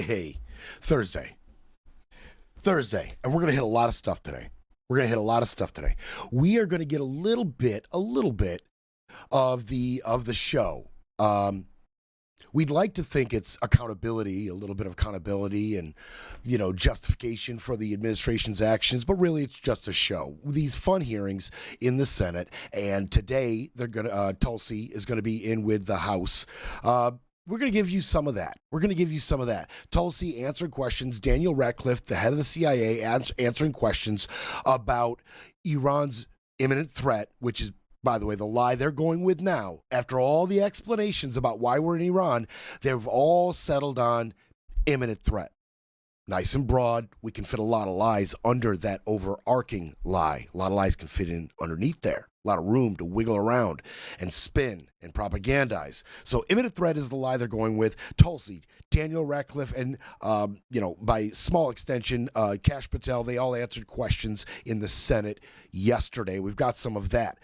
Hey, Thursday. And we're going to hit a lot of stuff today. We are going to get a little bit of the show. We'd like to think it's accountability, a little bit of accountability and, justification for the administration's actions, but really it's just a show. These fun hearings in the Senate, and today Tulsi is going to be in with the House. We're going to give you some of that. Tulsi answering questions. Daniel Radcliffe, the head of the CIA, answering questions about Iran's imminent threat, which is, by the way, the lie they're going with now. After all the explanations about why we're in Iran, they've all settled on imminent threat. Nice and broad. We can fit a lot of lies under that overarching lie. A lot of lies can fit in underneath there. A lot of room to wiggle around and spin and propagandize. So imminent threat is the lie they're going with. Tulsi, Daniel Radcliffe, and, by small extension, Kash Patel, they all answered questions in the Senate yesterday. We've got some of that.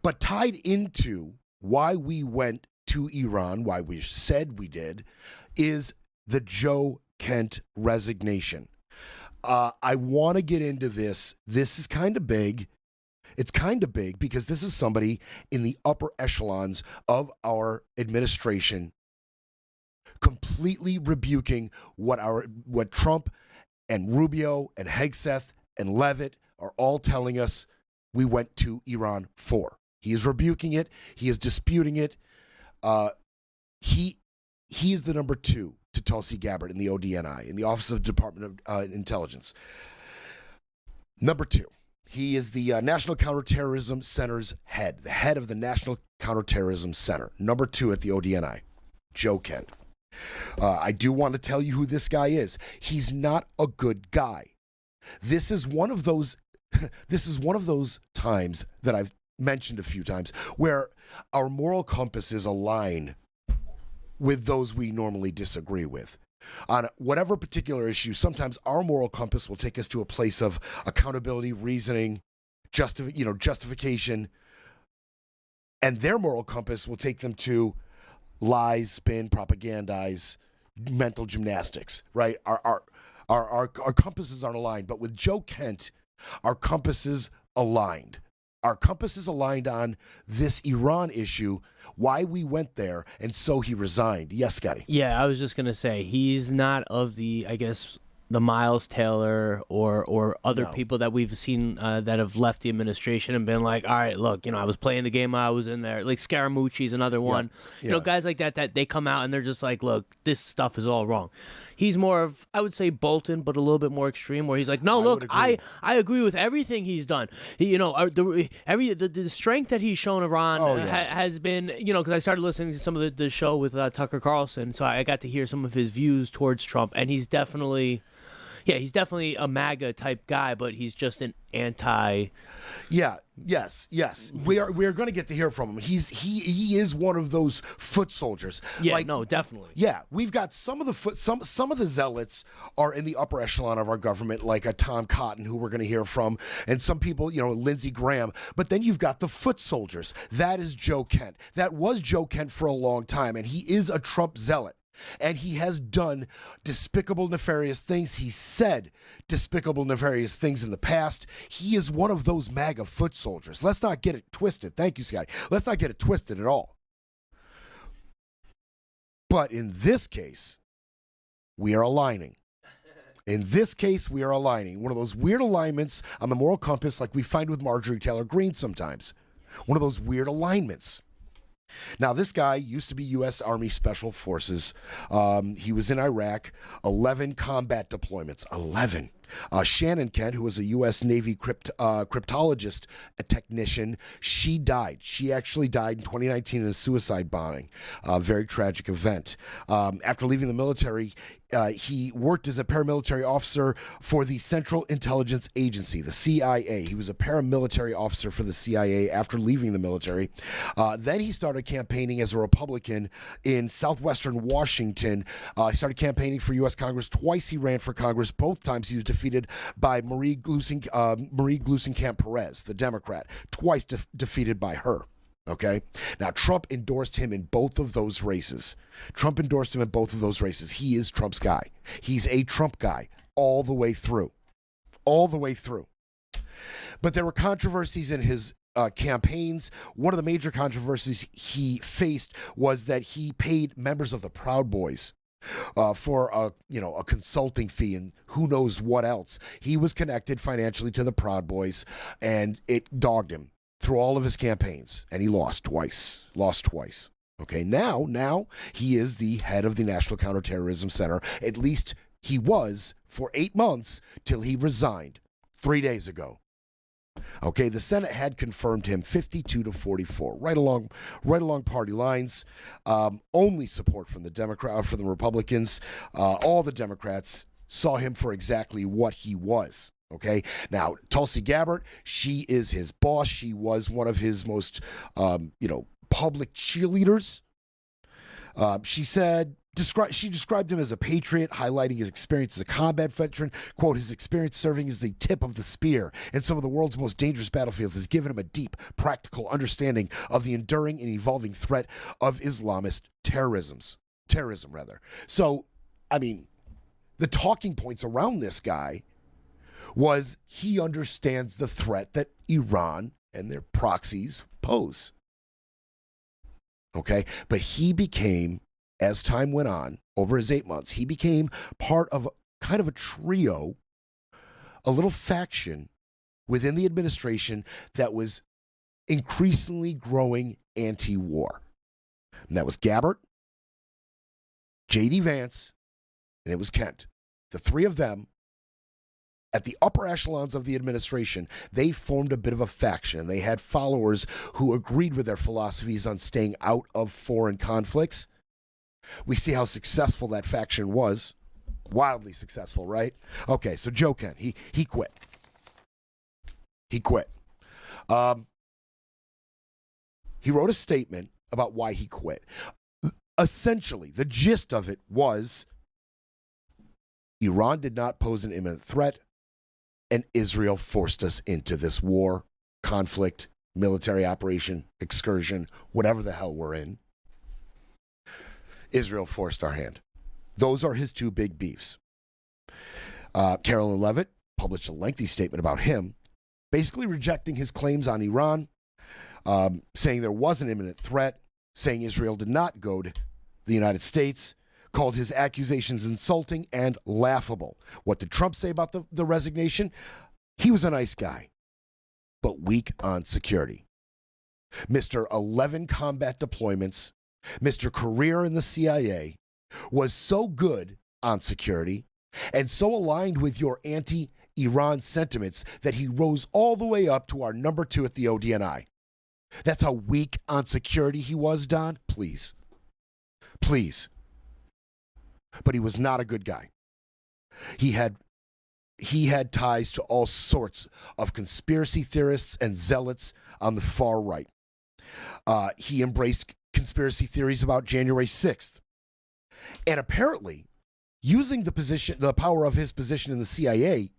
But tied into why we went to Iran, why we said we did, is the Joe Kent resignation. I want to get into this. This is kind of big. It's kind of big because this is somebody in the upper echelons of our administration completely rebuking what Trump and Rubio and Hegseth and Leavitt are all telling us we went to Iran for. He is rebuking it. He is disputing it. He is the number two to Tulsi Gabbard in the ODNI, in the Office of Department of Intelligence. Number two. He is the National Counterterrorism Center's head, the head of the National Counterterrorism Center. Number two at the ODNI, Joe Kent. I do want to tell you who this guy is. He's not a good guy. This is one of those times that I've mentioned a few times where our moral compasses align with those we normally disagree with. On whatever particular issue, sometimes our moral compass will take us to a place of accountability, reasoning, justification, and their moral compass will take them to lies, spin, propagandize, mental gymnastics, right? Our compasses aren't aligned, but with Joe Kent, our compasses aligned. Our compass is aligned on this Iran issue, why we went there, and so he resigned. Yes, Scotty? Yeah, I was just going to say, he's not of the, I guess, the Miles Taylor or other people that we've seen that have left the administration and been like, all right, look, I was playing the game, I was in there. Like Scaramucci's another one. Yeah. Guys like that they come out and they're just like, look, this stuff is all wrong. He's more of, I would say, Bolton, but a little bit more extreme, where he's like, no, look, I agree with everything he's done. The strength that he's shown Iran has been, because I started listening to some of the show with Tucker Carlson, so I got to hear some of his views towards Trump, and he's definitely a MAGA type guy, but he's just an anti. Yes. We are going to get to hear from him. He is one of those foot soldiers. Yeah, no, definitely. Yeah, we've got some of the zealots are in the upper echelon of our government, like a Tom Cotton, who we're going to hear from, and some people, Lindsey Graham. But then you've got the foot soldiers. That is Joe Kent. That was Joe Kent for a long time, and he is a Trump zealot. And he has done despicable, nefarious things. He said despicable, nefarious things in the past. He is one of those MAGA foot soldiers. Let's not get it twisted. Thank you, Scotty. Let's not get it twisted at all. But in this case, we are aligning. One of those weird alignments on the moral compass like we find with Marjorie Taylor Greene sometimes. One of those weird alignments. Now, this guy used to be U.S. Army Special Forces. He was in Iraq, 11 combat deployments, 11. Shannon Kent, who was a U.S. Navy cryptologist, a technician, she died. She actually died in 2019 in a suicide bombing, a very tragic event. After leaving the military, he worked as a paramilitary officer for the Central Intelligence Agency, the CIA. He was a paramilitary officer for the CIA after leaving the military. Then he started campaigning as a Republican in southwestern Washington. He started campaigning for U.S. Congress. Twice he ran for Congress. Both times he was defeated by Marie Gluesenkamp Perez, the Democrat. Twice defeated by her. Okay? Now, Trump endorsed him in both of those races. He is Trump's guy. He's a Trump guy all the way through. But there were controversies in his campaigns. One of the major controversies he faced was that he paid members of the Proud Boys for a consulting fee and who knows what else. He was connected financially to the Proud Boys, and it dogged him through all of his campaigns, and he lost twice. Okay, now he is the head of the National Counterterrorism Center. At least he was for 8 months till he resigned 3 days ago. Okay, the Senate had confirmed him 52-44, right along party lines. Only support from the Republicans. All the Democrats saw him for exactly what he was. Okay, now Tulsi Gabbard, she is his boss. She was one of his most, public cheerleaders. She described him as a patriot, highlighting his experience as a combat veteran. Quote, his experience serving as the tip of the spear in some of the world's most dangerous battlefields has given him a deep, practical understanding of the enduring and evolving threat of Islamist terrorism. So, I mean, the talking points around this guy was he understands the threat that Iran and their proxies pose. Okay, but he became, as time went on, over his 8 months, he became part of kind of a trio, a little faction within the administration that was increasingly growing anti-war. And that was Gabbard, J.D. Vance, and it was Kent. The three of them, at the upper echelons of the administration, they formed a bit of a faction. They had followers who agreed with their philosophies on staying out of foreign conflicts. We see how successful that faction was. Wildly successful, right? Okay, so Joe Kent, he quit. He wrote a statement about why he quit. Essentially, the gist of it was Iran did not pose an imminent threat, and Israel forced us into this war, conflict, military operation, excursion, whatever the hell we're in. Israel forced our hand. Those are his two big beefs. Carolyn Leavitt published a lengthy statement about him, basically rejecting his claims on Iran, saying there was an imminent threat, saying Israel did not goad the United States, called his accusations insulting and laughable. What did Trump say about the resignation? He was a nice guy, but weak on security. Mr. 11 combat deployments, Mr. Career in the CIA, was so good on security and so aligned with your anti-Iran sentiments that he rose all the way up to our number 2 at the ODNI. That's how weak on security he was, Don? Please. But he was not a good guy. He had ties to all sorts of conspiracy theorists and zealots on the far right. He embraced conspiracy theories about January 6th. And apparently, using the power of his position in the CIA,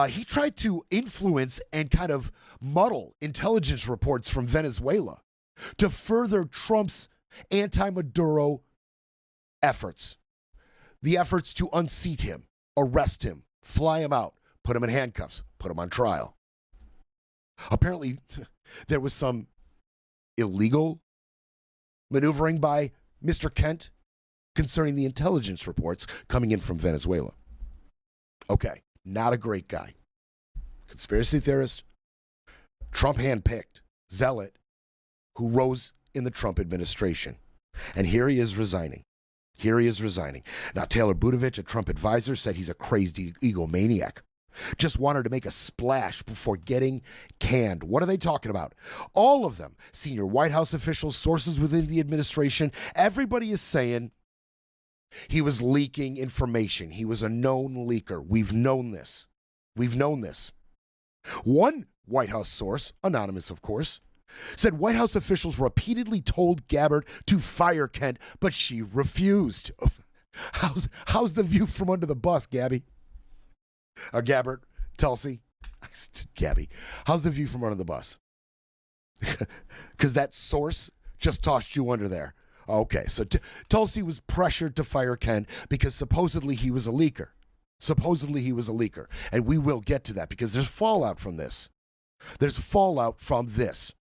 he tried to influence and kind of muddle intelligence reports from Venezuela to further Trump's anti-Maduro efforts. The efforts to unseat him, arrest him, fly him out, put him in handcuffs, put him on trial. Apparently, there was some illegal maneuvering by Mr. Kent concerning the intelligence reports coming in from Venezuela. Okay, not a great guy. Conspiracy theorist, Trump handpicked, zealot, who rose in the Trump administration. And here he is resigning. Now, Taylor Budovich, a Trump advisor, said he's a crazed egomaniac. Just wanted to make a splash before getting canned. What are they talking about? All of them, senior White House officials, sources within the administration, everybody is saying he was leaking information. He was a known leaker. We've known this. One White House source, anonymous of course, said White House officials repeatedly told Gabbard to fire Kent, but she refused. How's the view from under the bus, Gabby? Gabbard, Tulsi, Gabby. How's the view from under the bus? Because that source just tossed you under there. Okay, so Tulsi was pressured to fire Kent because supposedly he was a leaker. Supposedly he was a leaker. And we will get to that because there's fallout from this. There's fallout from this.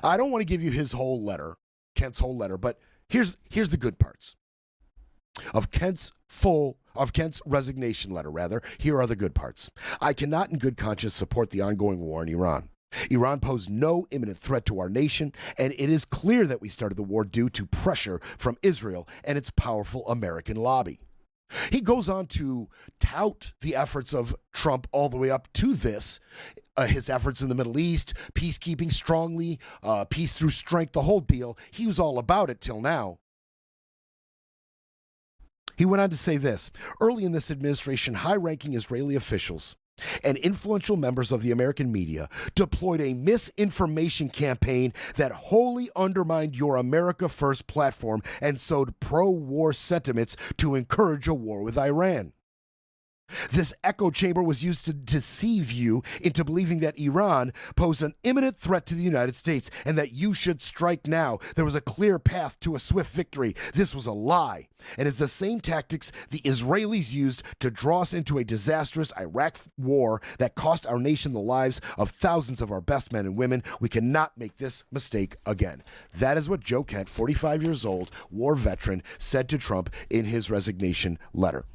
I don't want to give you his whole letter, Kent's whole letter, but here's the good parts. Of Kent's resignation letter, rather, here are the good parts. I cannot in good conscience support the ongoing war in Iran. Iran posed no imminent threat to our nation, and it is clear that we started the war due to pressure from Israel and its powerful American lobby. He goes on to tout the efforts of Trump all the way up to this, his efforts in the Middle East, peacekeeping strongly, peace through strength, the whole deal. He was all about it till now. He went on to say this: early in this administration, high-ranking Israeli officials and influential members of the American media deployed a misinformation campaign that wholly undermined your America First platform and sowed pro-war sentiments to encourage a war with Iran. This echo chamber was used to deceive you into believing that Iran posed an imminent threat to the United States and that you should strike now. There was a clear path to a swift victory. This was a lie, and is the same tactics the Israelis used to draw us into a disastrous Iraq war that cost our nation the lives of thousands of our best men and women. We cannot make this mistake again. That is what Joe Kent, 45 years old, war veteran, said to Trump in his resignation letter.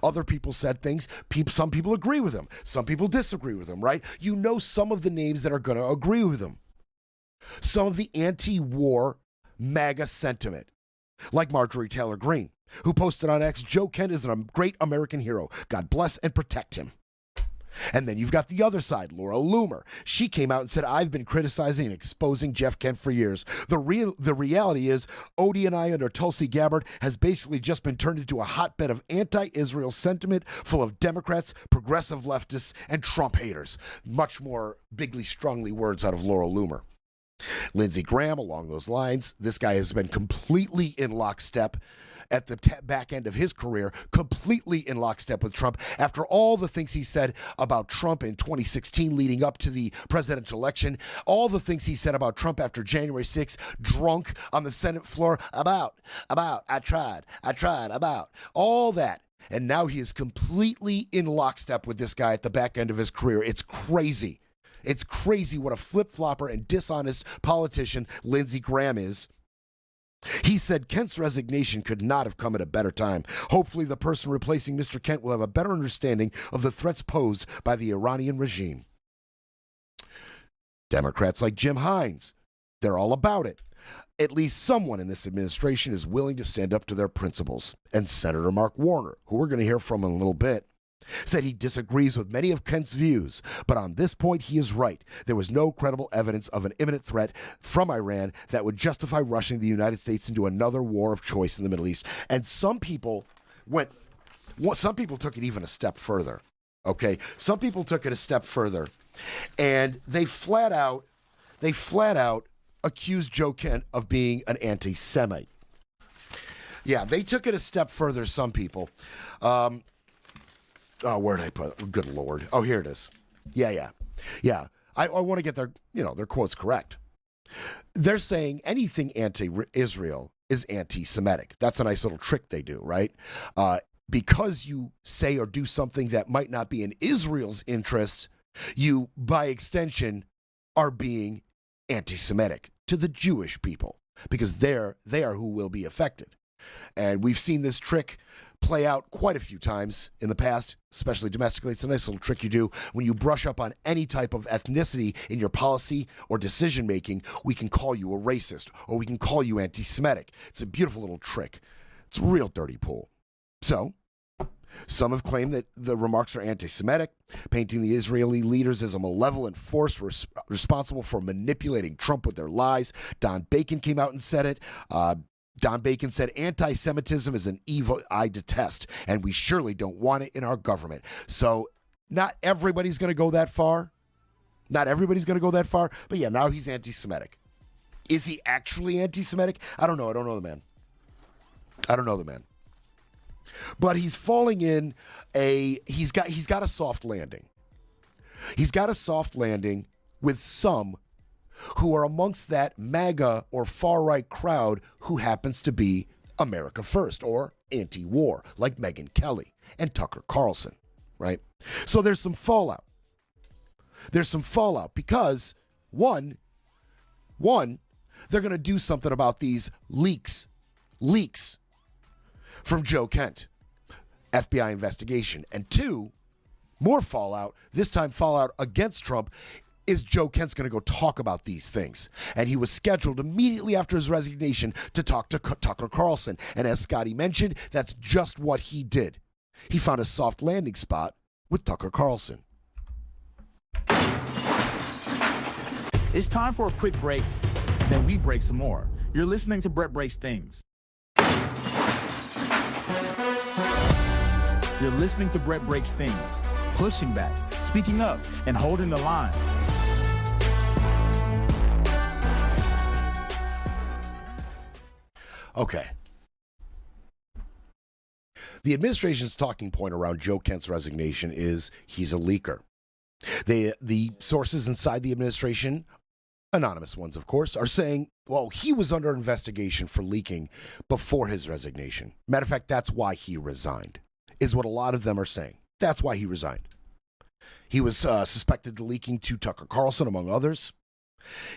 Other people said things. Some people agree with him. Some people disagree with him, right? You know some of the names that are going to agree with him. Some of the anti-war MAGA sentiment, like Marjorie Taylor Greene, who posted on X, Joe Kent is a great American hero. God bless and protect him. And then you've got the other side, Laura Loomer. She came out and said, I've been criticizing and exposing Jeff Kent for years. The reality is, Odie and I under Tulsi Gabbard has basically just been turned into a hotbed of anti-Israel sentiment full of Democrats, progressive leftists, and Trump haters. Much more bigly, strongly words out of Laura Loomer. Lindsey Graham, along those lines, this guy has been completely in lockstep at the back end of his career, completely in lockstep with Trump. After all the things he said about Trump in 2016 leading up to the presidential election, all the things he said about Trump after January 6th, drunk on the Senate floor, I tried, all that. And now he is completely in lockstep with this guy at the back end of his career. It's crazy. It's crazy what a flip-flopper and dishonest politician Lindsey Graham is. He said Kent's resignation could not have come at a better time. Hopefully the person replacing Mr. Kent will have a better understanding of the threats posed by the Iranian regime. Democrats like Jim Hines, they're all about it. At least someone in this administration is willing to stand up to their principles. And Senator Mark Warner, who we're going to hear from in a little bit, said he disagrees with many of Kent's views, but on this point he is right. There was no credible evidence of an imminent threat from Iran that would justify rushing the United States into another war of choice in the Middle East. And some people took it even a step further. Okay, some people took it a step further, and they flat out accused Joe Kent of being an anti-Semite. Yeah, they took it a step further. Some people. Oh, where did I put it? Good Lord. Oh, here it is. Yeah. I want to get their quotes correct. They're saying anything anti-Israel is anti-Semitic. That's a nice little trick they do, right? Because you say or do something that might not be in Israel's interest, you, by extension, are being anti-Semitic to the Jewish people because they are who will be affected. And we've seen this trick play out quite a few times in the past, especially domestically. It's a nice little trick you do when you brush up on any type of ethnicity in your policy or decision making. We can call you a racist or we can call you anti-Semitic. It's a beautiful little trick. It's a real dirty pool. So some have claimed that the remarks are anti-Semitic, painting the Israeli leaders as a malevolent force responsible for manipulating Trump with their lies. Don Bacon came out and said it. Don Bacon said, anti-Semitism is an evil I detest, and we surely don't want it in our government. So not everybody's going to go that far. But yeah, now he's anti-Semitic. Is he actually anti-Semitic? I don't know. I don't know the man. But he's falling in he's got a soft landing. He's got a soft landing with some who are amongst that MAGA or far-right crowd who happens to be America First or anti-war, like Megyn Kelly and Tucker Carlson, right? So there's some fallout. There's some fallout because, one, they're going to do something about these leaks from Joe Kent, FBI investigation. And two, more fallout, this time fallout against Trump, is Joe Kent's going to go talk about these things. And he was scheduled immediately after his resignation to talk to Tucker Carlson. And as Scotty mentioned, that's just what he did. He found a soft landing spot with Tucker Carlson. It's time for a quick break, then we break some more. You're listening to Brett Breaks Things. You're listening to Brett Breaks Things, pushing back, speaking up, and holding the line. Okay. The administration's talking point around Joe Kent's resignation is he's a leaker. The sources inside the administration, anonymous ones, of course, are saying, well, he was under investigation for leaking before his resignation. Matter of fact, that's why he resigned, is what a lot of them are saying. That's why he resigned. He was suspected of leaking to Tucker Carlson, among others.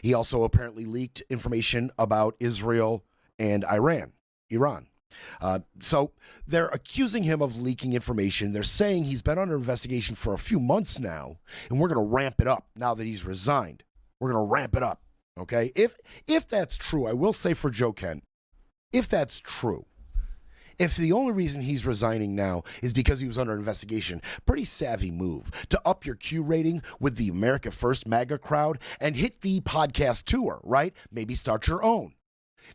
He also apparently leaked information about Israel and Iran. So they're accusing him of leaking information. They're saying he's been under investigation for a few months now, and we're going to ramp it up now that he's resigned. We're going to ramp it up, okay? If that's true, I will say for Joe Kent, if that's true, if the only reason he's resigning now is because he was under investigation, pretty savvy move to up your Q rating with the America First MAGA crowd and hit the podcast tour, right? Maybe start your own.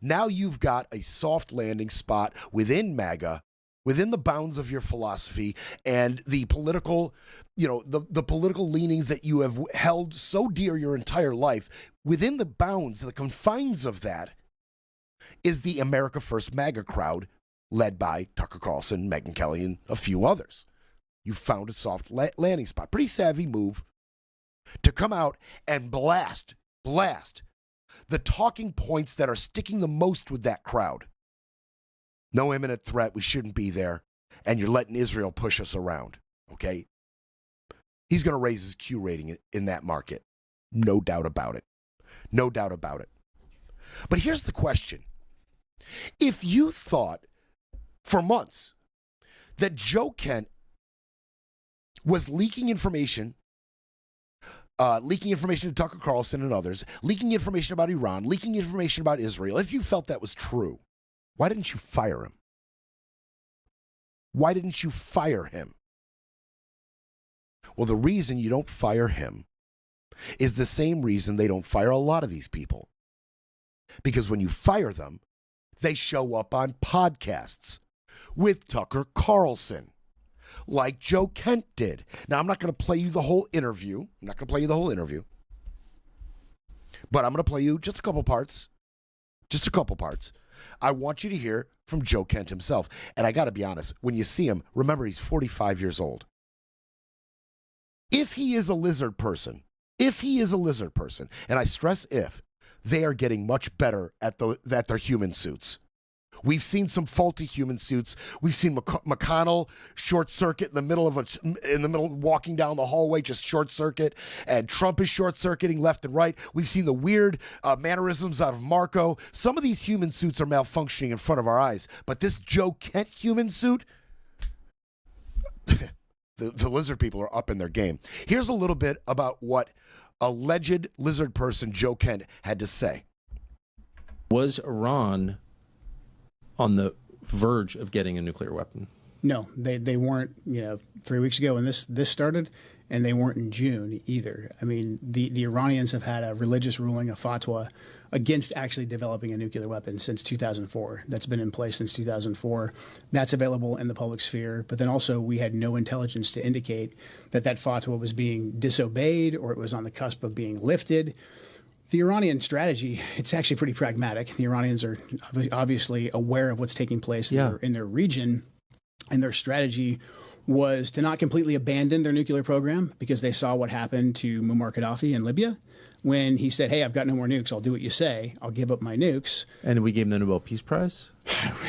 Now you've got a soft landing spot within MAGA, within the bounds of your philosophy and the political, the political leanings that you have held so dear your entire life. Within the bounds, the confines of that is the America First MAGA crowd led by Tucker Carlson, Megyn Kelly, and a few others. You found a soft landing spot. Pretty savvy move to come out and blast the talking points that are sticking the most with that crowd. No imminent threat. We shouldn't be there. And you're letting Israel push us around. Okay? He's going to raise his Q rating in that market. No doubt about it. No doubt about it. But here's the question. If you thought for months that Joe Kent was leaking information to Tucker Carlson and others, leaking information about Iran, leaking information about Israel, if you felt that was true, why didn't you fire him? Why didn't you fire him? Well, the reason you don't fire him is the same reason they don't fire a lot of these people. Because when you fire them, they show up on podcasts with Tucker Carlson, like Joe Kent did. Now, I'm not going to play you the whole interview. But I'm going to play you just a couple parts. I want you to hear from Joe Kent himself. And I got to be honest, when you see him, remember he's 45 years old. If he is a lizard person, and I stress if, they are getting much better at their human suits. We've seen some faulty human suits. We've seen McConnell short circuit in the middle walking down the hallway, just short circuit, and Trump is short circuiting left and right. We've seen the weird mannerisms out of Marco. Some of these human suits are malfunctioning in front of our eyes, but this Joe Kent human suit, the lizard people are up in their game. Here's a little bit about what alleged lizard person Joe Kent had to say. Was Iran on the verge of getting a nuclear weapon? No, they weren't, 3 weeks ago when this started, and they weren't in June either. I mean, the Iranians have had a religious ruling, a fatwa, against actually developing a nuclear weapon since 2004. That's been in place since 2004. That's available in the public sphere. But then also we had no intelligence to indicate that fatwa was being disobeyed or it was on the cusp of being lifted. The Iranian strategy, it's actually pretty pragmatic. The Iranians are obviously aware of what's taking place in their region, and their strategy was to not completely abandon their nuclear program because they saw what happened to Muammar Gaddafi in Libya when he said, hey, I've got no more nukes. I'll do what you say. I'll give up my nukes. And we gave him the Nobel Peace Prize?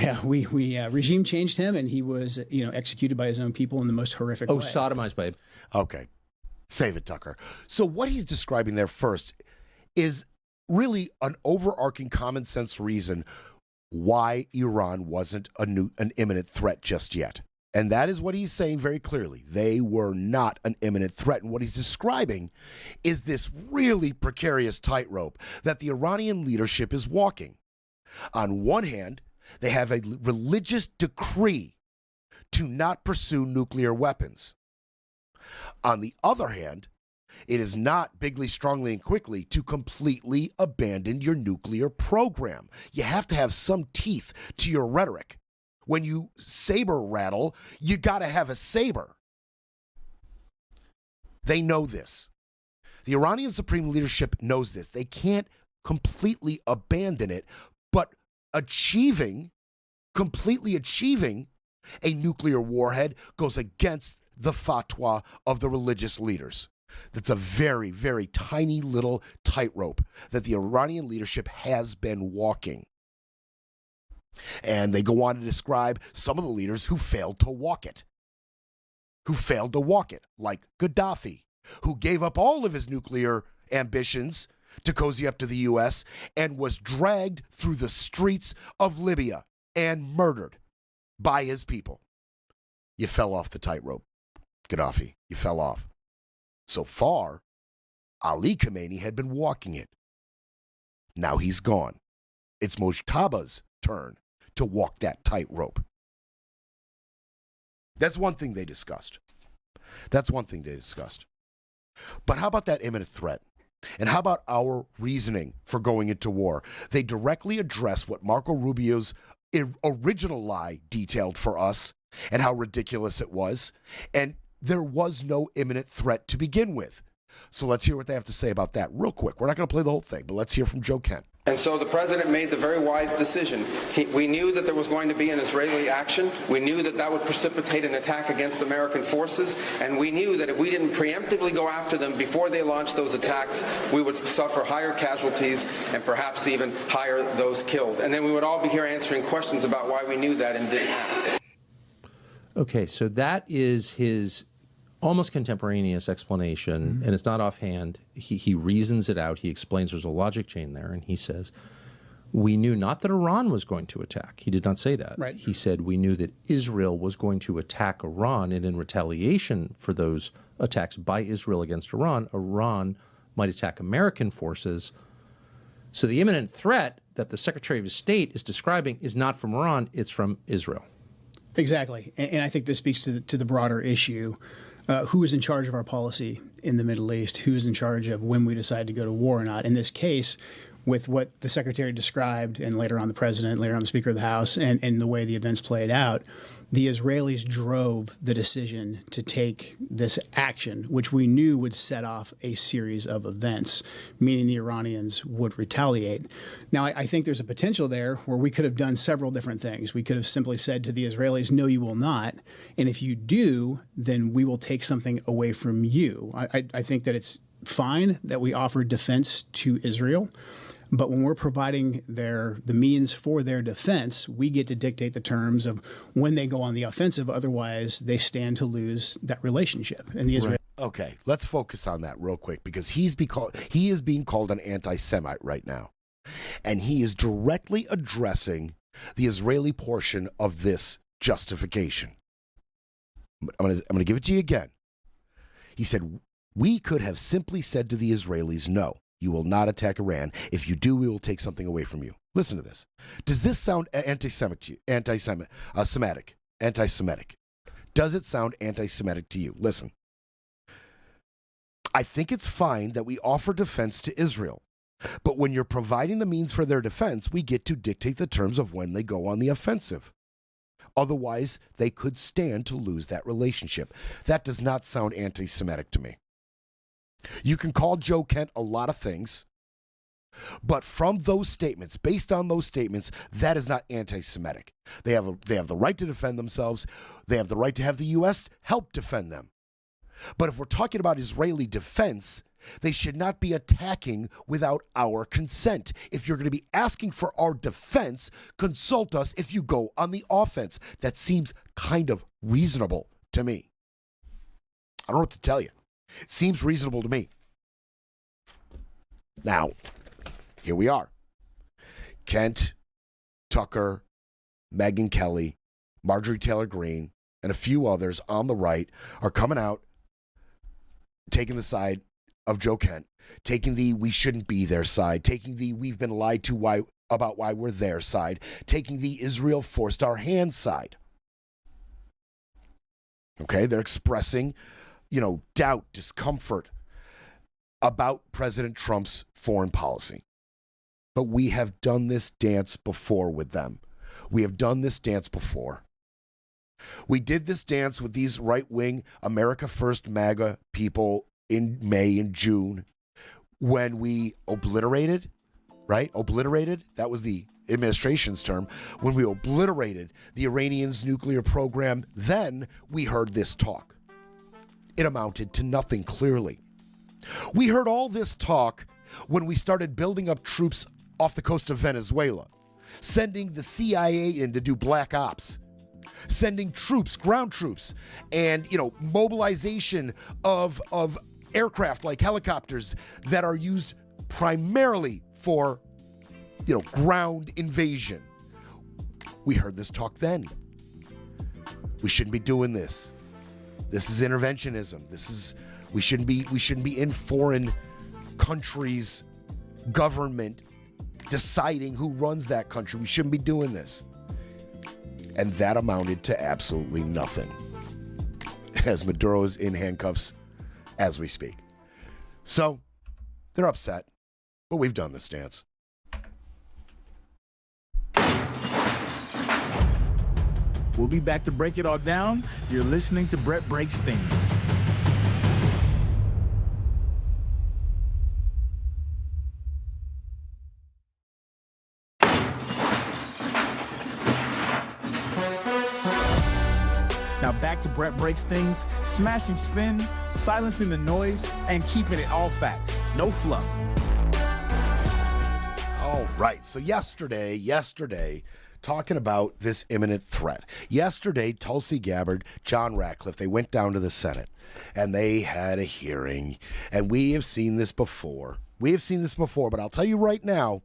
Yeah, we regime changed him, and he was executed by his own people in the most horrific way. Oh, sodomized by... Okay. Save it, Tucker. So what he's describing there first is really an overarching common sense reason why Iran wasn't an imminent threat just yet. And that is what he's saying very clearly. They were not an imminent threat. And what he's describing is this really precarious tightrope that the Iranian leadership is walking. On one hand, they have a religious decree to not pursue nuclear weapons. On the other hand, it is not bigly, strongly, and quickly to completely abandon your nuclear program. You have to have some teeth to your rhetoric. When you saber rattle, you got to have a saber. They know this. The Iranian supreme leadership knows this. They can't completely abandon it, but completely achieving a nuclear warhead goes against the fatwa of the religious leaders. That's a very, very tiny little tightrope that the Iranian leadership has been walking. And they go on to describe some of the leaders who failed to walk it. Like Gaddafi, who gave up all of his nuclear ambitions to cozy up to the U.S. and was dragged through the streets of Libya and murdered by his people. You fell off the tightrope, Gaddafi. You fell off. So far, Ali Khamenei had been walking it. Now he's gone. It's Mojtaba's turn to walk that tightrope. That's one thing they discussed. But how about that imminent threat? And how about our reasoning for going into war? They directly address what Marco Rubio's original lie detailed for us and how ridiculous it was. And there was no imminent threat to begin with. So let's hear what they have to say about that real quick. We're not going to play the whole thing, but let's hear from Joe Kent. And so the president made the very wise decision. We knew that there was going to be an Israeli action. We knew that that would precipitate an attack against American forces. And we knew that if we didn't preemptively go after them before they launched those attacks, we would suffer higher casualties and perhaps even higher those killed. And then we would all be here answering questions about why we knew that and didn't act. Okay, so that is his almost contemporaneous explanation, and it's not offhand. He reasons it out. He explains there's a logic chain there, and he says, we knew not that Iran was going to attack. He did not say that. Right. He said we knew that Israel was going to attack Iran, and in retaliation for those attacks by Israel against Iran, Iran might attack American forces. So the imminent threat that the Secretary of State is describing is not from Iran, it's from Israel. Exactly. And I think this speaks to the broader issue. Who is in charge of our policy in the Middle East? Who is in charge of when we decide to go to war or not? In this case, with what the Secretary described, and later on the President, later on the Speaker of the House, and the way the events played out, the Israelis drove the decision to take this action, which we knew would set off a series of events, meaning the Iranians would retaliate. Now, I think there's a potential there where we could have done several different things. We could have simply said to the Israelis, no, you will not. And if you do, then we will take something away from you. I think that it's fine that we offer defense to Israel. But when we're providing the means for their defense, we get to dictate the terms of when they go on the offensive. Otherwise, they stand to lose that relationship. And the Israel. Okay, let's focus on that real quick because he is being called an anti-Semite right now. And he is directly addressing the Israeli portion of this justification. I'm going to give it to you again. He said, we could have simply said to the Israelis, no. You will not attack Iran. If you do, we will take something away from you. Listen to this. Does this sound anti-Semitic to you? Anti-Semitic? Does it sound anti-Semitic to you? Listen. I think it's fine that we offer defense to Israel. But when you're providing the means for their defense, we get to dictate the terms of when they go on the offensive. Otherwise, they could stand to lose that relationship. That does not sound anti-Semitic to me. You can call Joe Kent a lot of things. But from those statements, based on those statements, that is not anti-Semitic. They have the right to defend themselves. They have the right to have the U.S. help defend them. But if we're talking about Israeli defense, they should not be attacking without our consent. If you're going to be asking for our defense, consult us if you go on the offense. That seems kind of reasonable to me. I don't know what to tell you. It seems reasonable to me. Now, here we are. Kent, Tucker, Megyn Kelly, Marjorie Taylor Greene, and a few others on the right are coming out, taking the side of Joe Kent, taking the we shouldn't be their side, taking the we've been lied to about why we're their side, taking the Israel forced our hand side. Okay, they're expressing, doubt, discomfort about President Trump's foreign policy. But we have done this dance before with them. We have done this dance before. We did this dance with these right-wing America First MAGA people in May and June when we obliterated, right? Obliterated, that was the administration's term. When we obliterated the Iranians' nuclear program, then we heard this talk. It amounted to nothing, clearly. We heard all this talk when we started building up troops off the coast of Venezuela, sending the CIA in to do black ops, sending troops, ground troops, and, mobilization of aircraft like helicopters that are used primarily for, ground invasion. We heard this talk then. We shouldn't be doing this. This is interventionism. We shouldn't be in foreign countries' government deciding who runs that country. We shouldn't be doing this. And that amounted to absolutely nothing, as Maduro is in handcuffs as we speak. So they're upset, but we've done this dance. We'll be back to break it all down. You're listening to Brett Breaks Things. Now back to Brett Breaks Things, smashing spin, silencing the noise, and keeping it all facts, no fluff. All right, so yesterday, talking about this imminent threat. Yesterday, Tulsi Gabbard, John Ratcliffe, they went down to the Senate, and they had a hearing, and we have seen this before. But I'll tell you right now,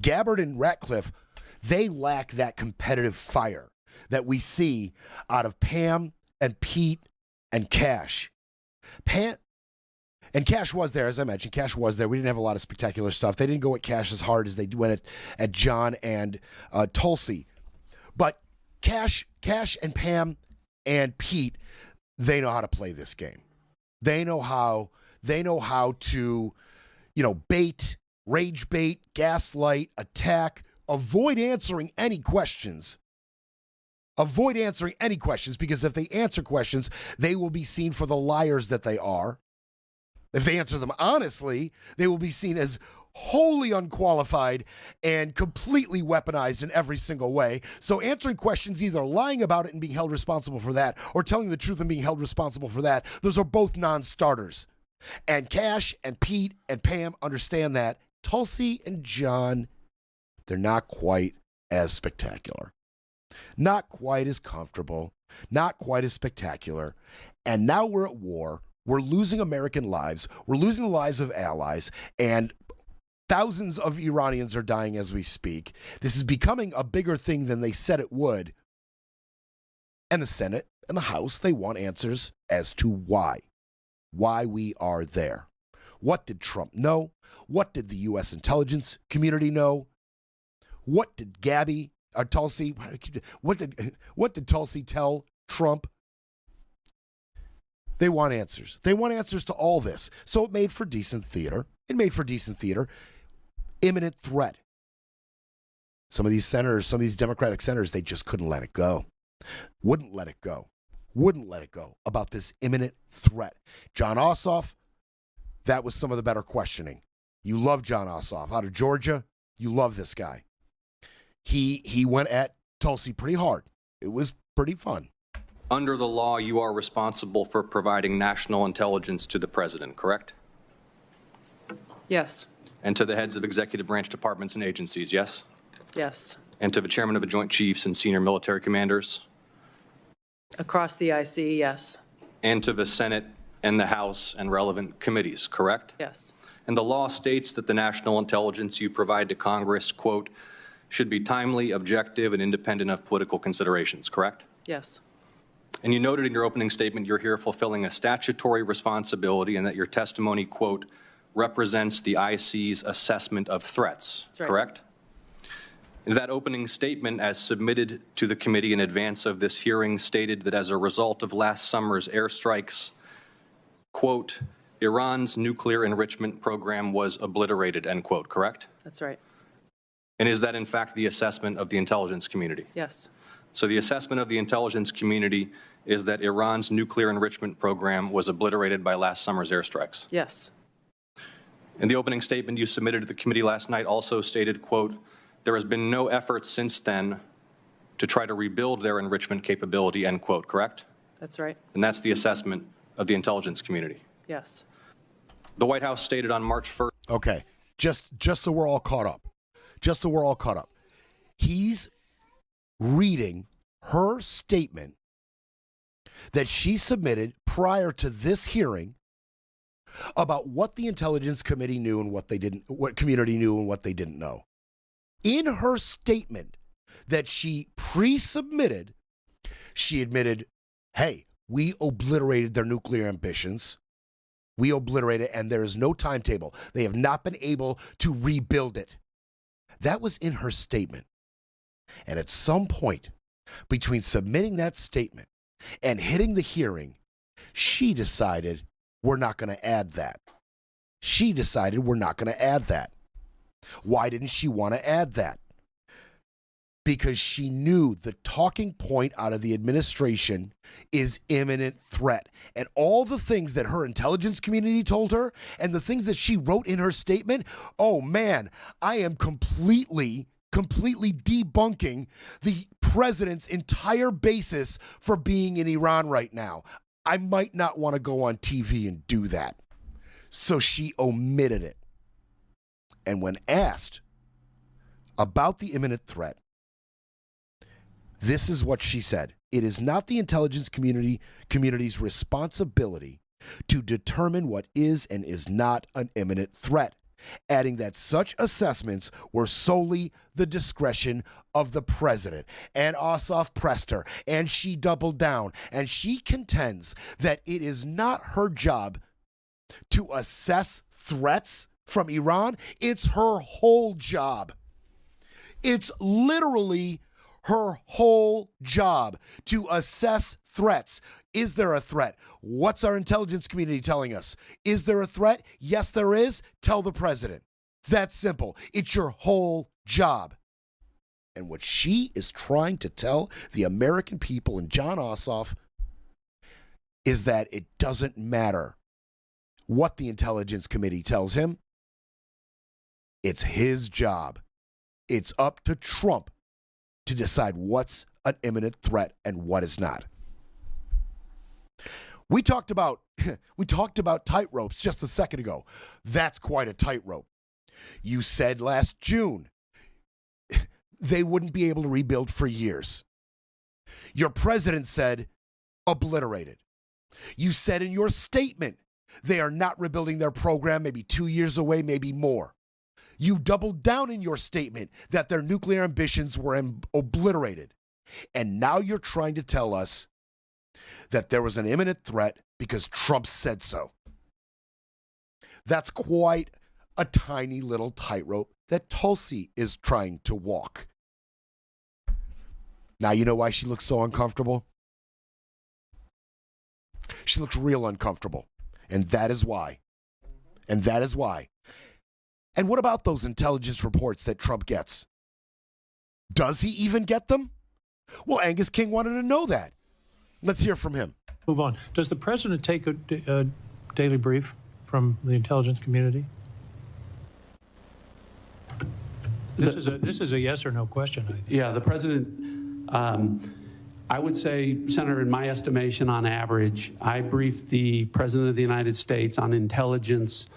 Gabbard and Ratcliffe, they lack that competitive fire that we see out of Pam and Pete and Cash. And Cash was there, as I mentioned. Cash was there. We didn't have a lot of spectacular stuff. They didn't go at Cash as hard as they went at John and Tulsi. But Cash and Pam and Pete, they know how to play this game. They know how to, bait, rage bait, gaslight, attack, avoid answering any questions. Because if they answer questions, they will be seen for the liars that they are. If they answer them honestly, they will be seen as wholly unqualified and completely weaponized in every single way. So answering questions, either lying about it and being held responsible for that, or telling the truth and being held responsible for that, those are both non-starters. And Cash and Pete and Pam understand that. Tulsi and John, they're not quite as spectacular. Not quite as comfortable, not quite as spectacular. And now we're at war. We're losing American lives. We're losing the lives of allies. And thousands of Iranians are dying as we speak. This is becoming a bigger thing than they said it would. And the Senate and the House, they want answers as to why we are there. What did Trump know? What did the U.S. intelligence community know? What did Tulsi, what did Tulsi tell Trump? They want answers. They want answers to all this. So it made for decent theater. Imminent threat. Some of these senators, some of these Democratic senators, they just couldn't let it go. Wouldn't let it go about this imminent threat. John Ossoff, that was some of the better questioning. You love John Ossoff out of Georgia. You love this guy. He went at Tulsi pretty hard. It was pretty fun. Under the law, you are responsible for providing national intelligence to the president, correct? Yes. And to the heads of executive branch departments and agencies, yes? Yes. And to the chairman of the Joint Chiefs and senior military commanders? Across the IC, yes. And to the Senate and the House and relevant committees, correct? Yes. And the law states that the national intelligence you provide to Congress, quote, should be timely, objective, and independent of political considerations, correct? Yes. And you noted in your opening statement you're here fulfilling a statutory responsibility and that your testimony, quote, represents the IC's assessment of threats, That's right. correct? And that opening statement, as submitted to the committee in advance of this hearing, stated that as a result of last summer's airstrikes, quote, Iran's nuclear enrichment program was obliterated, end quote, correct? That's right. And is that in fact the assessment of the intelligence community? Yes. So the assessment of the intelligence community is that Iran's nuclear enrichment program was obliterated by last summer's airstrikes. Yes. And the opening statement you submitted to the committee last night also stated, quote, there has been no effort since then to try to rebuild their enrichment capability, end quote, correct? That's right. And that's the assessment of the intelligence community. Yes. The White House stated on March 1st. Okay, just so we're all caught up. Just so we're all caught up. He's reading her statement that she submitted prior to this hearing about what the intelligence committee knew and what they didn't, what community knew and what they didn't know. In her statement that she pre-submitted, she admitted, hey, we obliterated their nuclear ambitions. We obliterated it, and there is no timetable. They have not been able to rebuild it. That was in her statement. And at some point between submitting that statement and hitting the hearing, she decided we're not going to add that. She decided we're not going to add that. Why didn't she want to add that? Because she knew the talking point out of the administration is imminent threat. And all the things that her intelligence community told her and the things that she wrote in her statement, oh man, I am completely debunking the president's entire basis for being in Iran right now. I might not want to go on TV and do that. So she omitted it. And when asked about the imminent threat, this is what she said. It is not the intelligence community's responsibility to determine what is and is not an imminent threat, adding that such assessments were solely the discretion of the president. And Ossoff pressed her, and she doubled down, and she contends that it is not her job to assess threats from Iran. It's her whole job. It's literally her whole job to assess threats. Is there a threat? What's our intelligence community telling us? Is there a threat? Yes, there is. Tell the president. It's that simple. It's your whole job. And what she is trying to tell the American people and John Ossoff is that it doesn't matter what the intelligence committee tells him. It's his job. It's up to Trump to decide what's an imminent threat and what is not. We talked about tightropes just a second ago. That's quite a tightrope. You said last June they wouldn't be able to rebuild for years. Your president said obliterated. You said in your statement they are not rebuilding their program, maybe 2 years away, maybe more. You doubled down in your statement that their nuclear ambitions were obliterated. And now you're trying to tell us that there was an imminent threat because Trump said so. That's quite a tiny little tightrope that Tulsi is trying to walk. Now you know why she looks so uncomfortable? She looks real uncomfortable. And that is why. And that is why. And what about those intelligence reports that Trump gets? Does he even get them? Well, Angus King wanted to know that. Let's hear from him. Move on. Does the president take a daily brief from the intelligence community? This is a yes or no question, I think. Yeah, the president, I would say, Senator, in my estimation, on average, I briefed the President of the United States on intelligence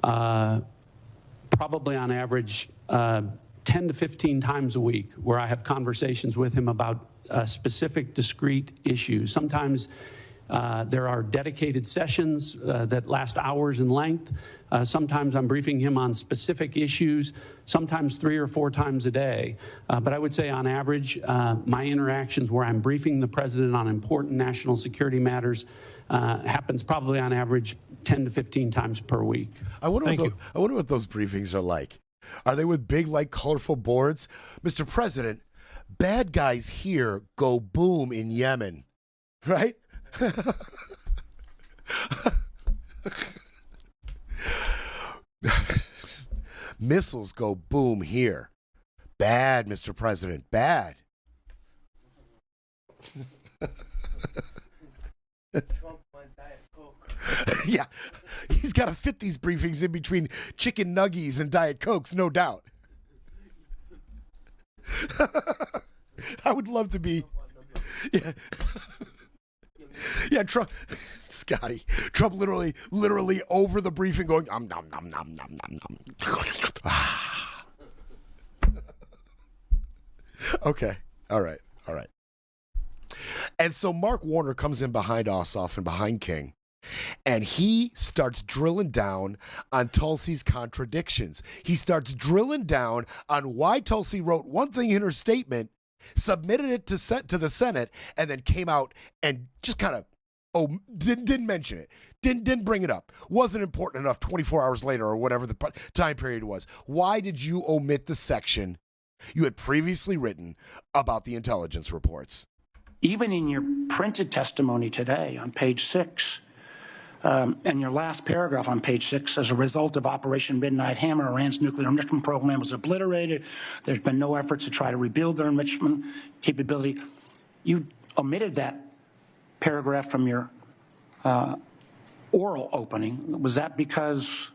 probably on average 10 to 15 times a week, where I have conversations with him about specific, discrete issues. Sometimes there are dedicated sessions that last hours in length. Sometimes I'm briefing him on specific issues, sometimes 3 or 4 times a day. But I would say on average, my interactions where I'm briefing the president on important national security matters happens probably on average 10 to 15 times per week. I wonder what those briefings are like. Are they with big, like, colorful boards? Mr. President, bad guys here go boom in Yemen, right? Missiles go boom here. Bad, Mr. President, bad. Yeah, he's got to fit these briefings in between chicken nuggies and Diet Cokes, no doubt. I would love to be. Yeah. Yeah, Trump, Scotty, Trump literally over the briefing going, nom, nom, nom, nom, nom, nom. Okay, all right. And so Mark Warner comes in behind Ossoff and behind King, and he starts drilling down on Tulsi's contradictions. He starts drilling down on why Tulsi wrote one thing in her statement, submitted it to the Senate, and then came out and just kind of didn't mention it, didn't bring it up, wasn't important enough 24 hours later or whatever the time period was. Why did you omit the section you had previously written about the intelligence reports? Even in your printed testimony today on page 6, and your last paragraph on page 6, as a result of Operation Midnight Hammer, Iran's nuclear enrichment program was obliterated. There's been no efforts to try to rebuild their enrichment capability. You omitted that paragraph from your oral opening. Was that because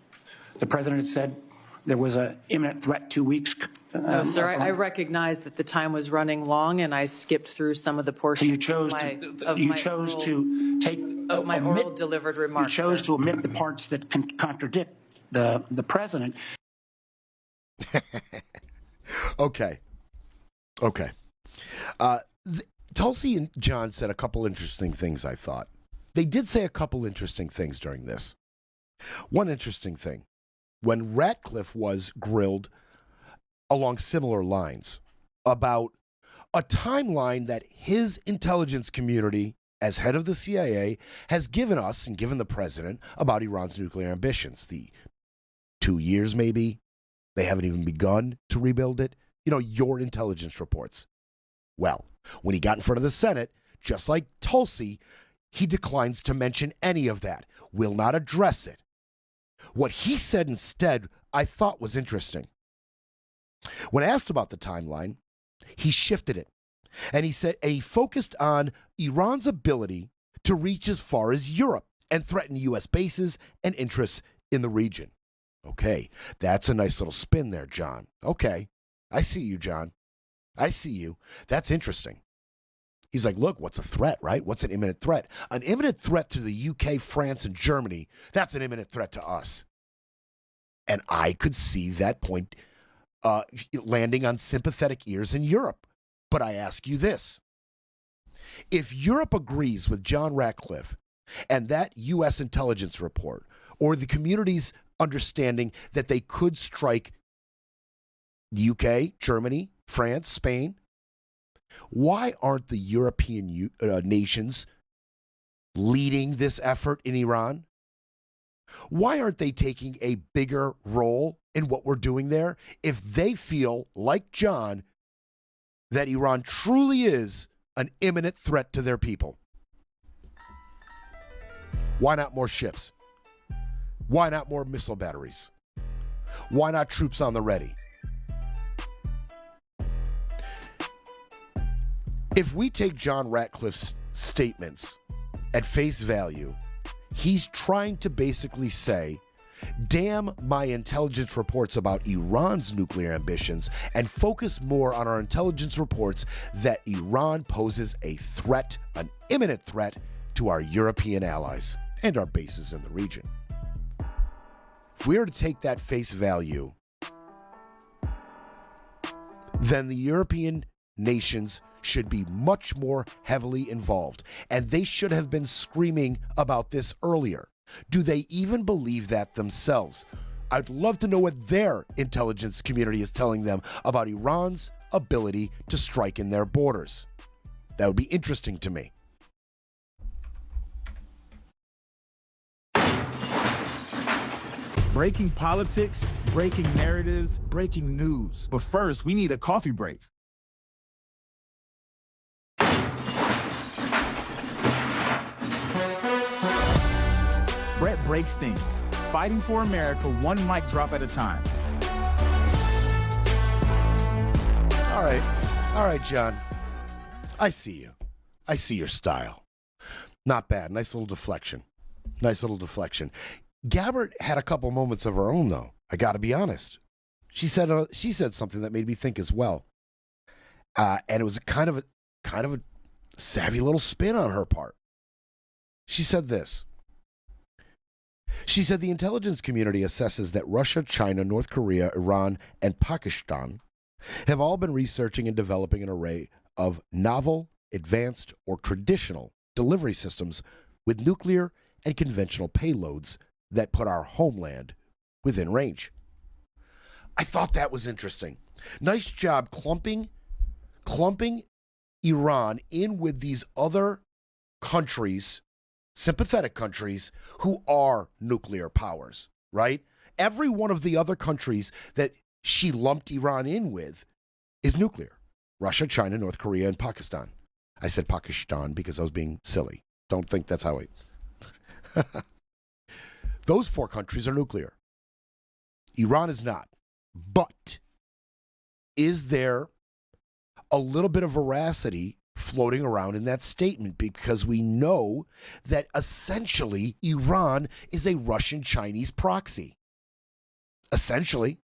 the president had said there was an imminent threat 2 weeks? No, sir. I recognize that the time was running long, and I skipped through some of the portions. So you chose to take my oral delivered remarks. You chose to omit the parts that contradict the president. Okay. Tulsi and John said a couple interesting things, I thought. They did say a couple interesting things during this. One interesting thing, when Ratcliffe was grilled along similar lines about a timeline that his intelligence community, as head of the CIA, has given us and given the president about Iran's nuclear ambitions. The 2 years, maybe. They haven't even begun to rebuild it. You know, your intelligence reports. Well, when he got in front of the Senate, just like Tulsi, he declines to mention any of that, will not address it. What he said instead, I thought was interesting. When asked about the timeline, he shifted it. And he said, and he focused on Iran's ability to reach as far as Europe and threaten U.S. bases and interests in the region. Okay, that's a nice little spin there, John. Okay, I see you, John. I see you. That's interesting. He's like, look, what's a threat, right? What's an imminent threat? An imminent threat to the UK, France, and Germany, that's an imminent threat to us. And I could see that point landing on sympathetic ears in Europe. But I ask you this. If Europe agrees with John Ratcliffe and that U.S. intelligence report, or the community's understanding that they could strike the UK, Germany, France, Spain, why aren't the European nations leading this effort in Iran? Why aren't they taking a bigger role in what we're doing there if they feel, like John, that Iran truly is an imminent threat to their people? Why not more ships? Why not more missile batteries? Why not troops on the ready? If we take John Ratcliffe's statements at face value, he's trying to basically say Damn my intelligence reports about Iran's nuclear ambitions and focus more on our intelligence reports that Iran poses a threat, an imminent threat, to our European allies and our bases in the region. If we are to take that face value, then the European nations should be much more heavily involved, and they should have been screaming about this earlier. Do they even believe that themselves? I'd love to know what their intelligence community is telling them about Iran's ability to strike in their borders. That would be interesting to me. Breaking politics, breaking narratives, breaking news. But first, we need a coffee break. Brett breaks things, fighting for America one mic drop at a time. All right, John. I see you. I see your style. Not bad. Nice little deflection. Gabbard had a couple moments of her own, though. I got to be honest. She said something that made me think as well, and it was kind of a savvy little spin on her part. She said this. She said the intelligence community assesses that Russia, China, North Korea, Iran, and Pakistan have all been researching and developing an array of novel, advanced, or traditional delivery systems with nuclear and conventional payloads that put our homeland within range. I thought that was interesting. Nice job clumping Iran in with these other countries, sympathetic countries, who are nuclear powers, right? Every one of the other countries that she lumped Iran in with is nuclear. Russia, China, North Korea, and Pakistan. I said Pakistan because I was being silly. Don't think that's how I... Those four countries are nuclear. Iran is not. But is there a little bit of veracity floating around in that statement? Because we know that essentially Iran is a Russian-Chinese proxy. Essentially.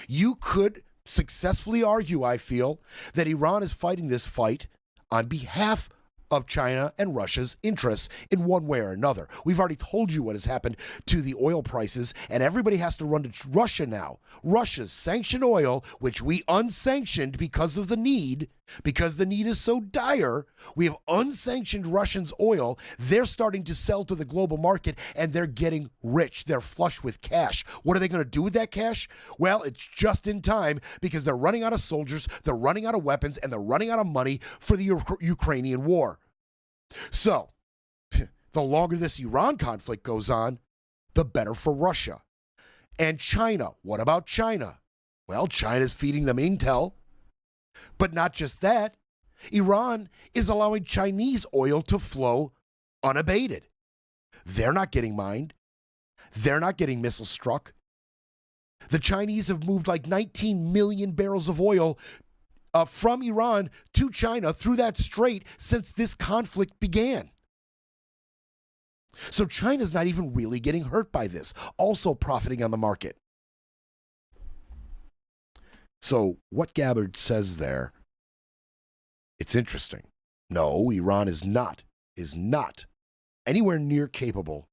You could successfully argue, I feel, that Iran is fighting this fight on behalf of China and Russia's interests in one way or another. We've already told you what has happened to the oil prices, and everybody has to run to Russia now. Russia's sanctioned oil, which we unsanctioned because of the need, because the need is so dire. We have unsanctioned Russians' oil. They're starting to sell to the global market, and they're getting rich. They're flush with cash. What are they going to do with that cash? Well, it's just in time because they're running out of soldiers, they're running out of weapons, and they're running out of money for the Ukrainian war. So, the longer this Iran conflict goes on, the better for Russia. And China. What about China? Well, China's feeding them intel. But not just that. Iran is allowing Chinese oil to flow unabated. They're not getting mined. They're not getting missile struck. The Chinese have moved like 19 million barrels of oil from Iran to China through that strait since this conflict began. So China's not even really getting hurt by this, also profiting on the market. So what Gabbard says there, it's interesting. No, Iran is not anywhere near capable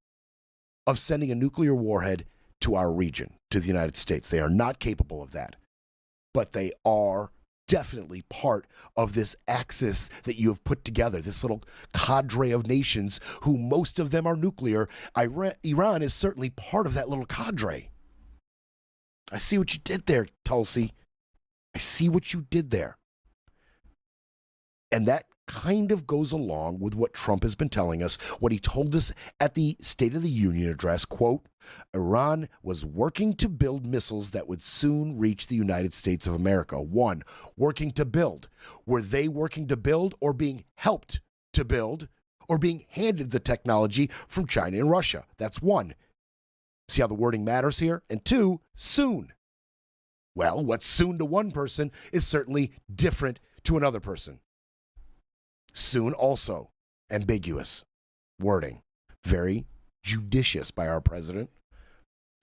of sending a nuclear warhead to our region, to the United States. They are not capable of that. But they are definitely part of this axis that you have put together, this little cadre of nations who most of them are nuclear. Iran is certainly part of that little cadre. I see what you did there, Tulsi. I see what you did there. And that kind of goes along with what Trump has been telling us, what he told us at the State of the Union address, quote, Iran was working to build missiles that would soon reach the United States of America. One, working to build. Were they working to build or being helped to build or being handed the technology from China and Russia? That's one. See how the wording matters here? And two, soon. Well, what's soon to one person is certainly different to another person. Soon also ambiguous wording. Very judicious by our president.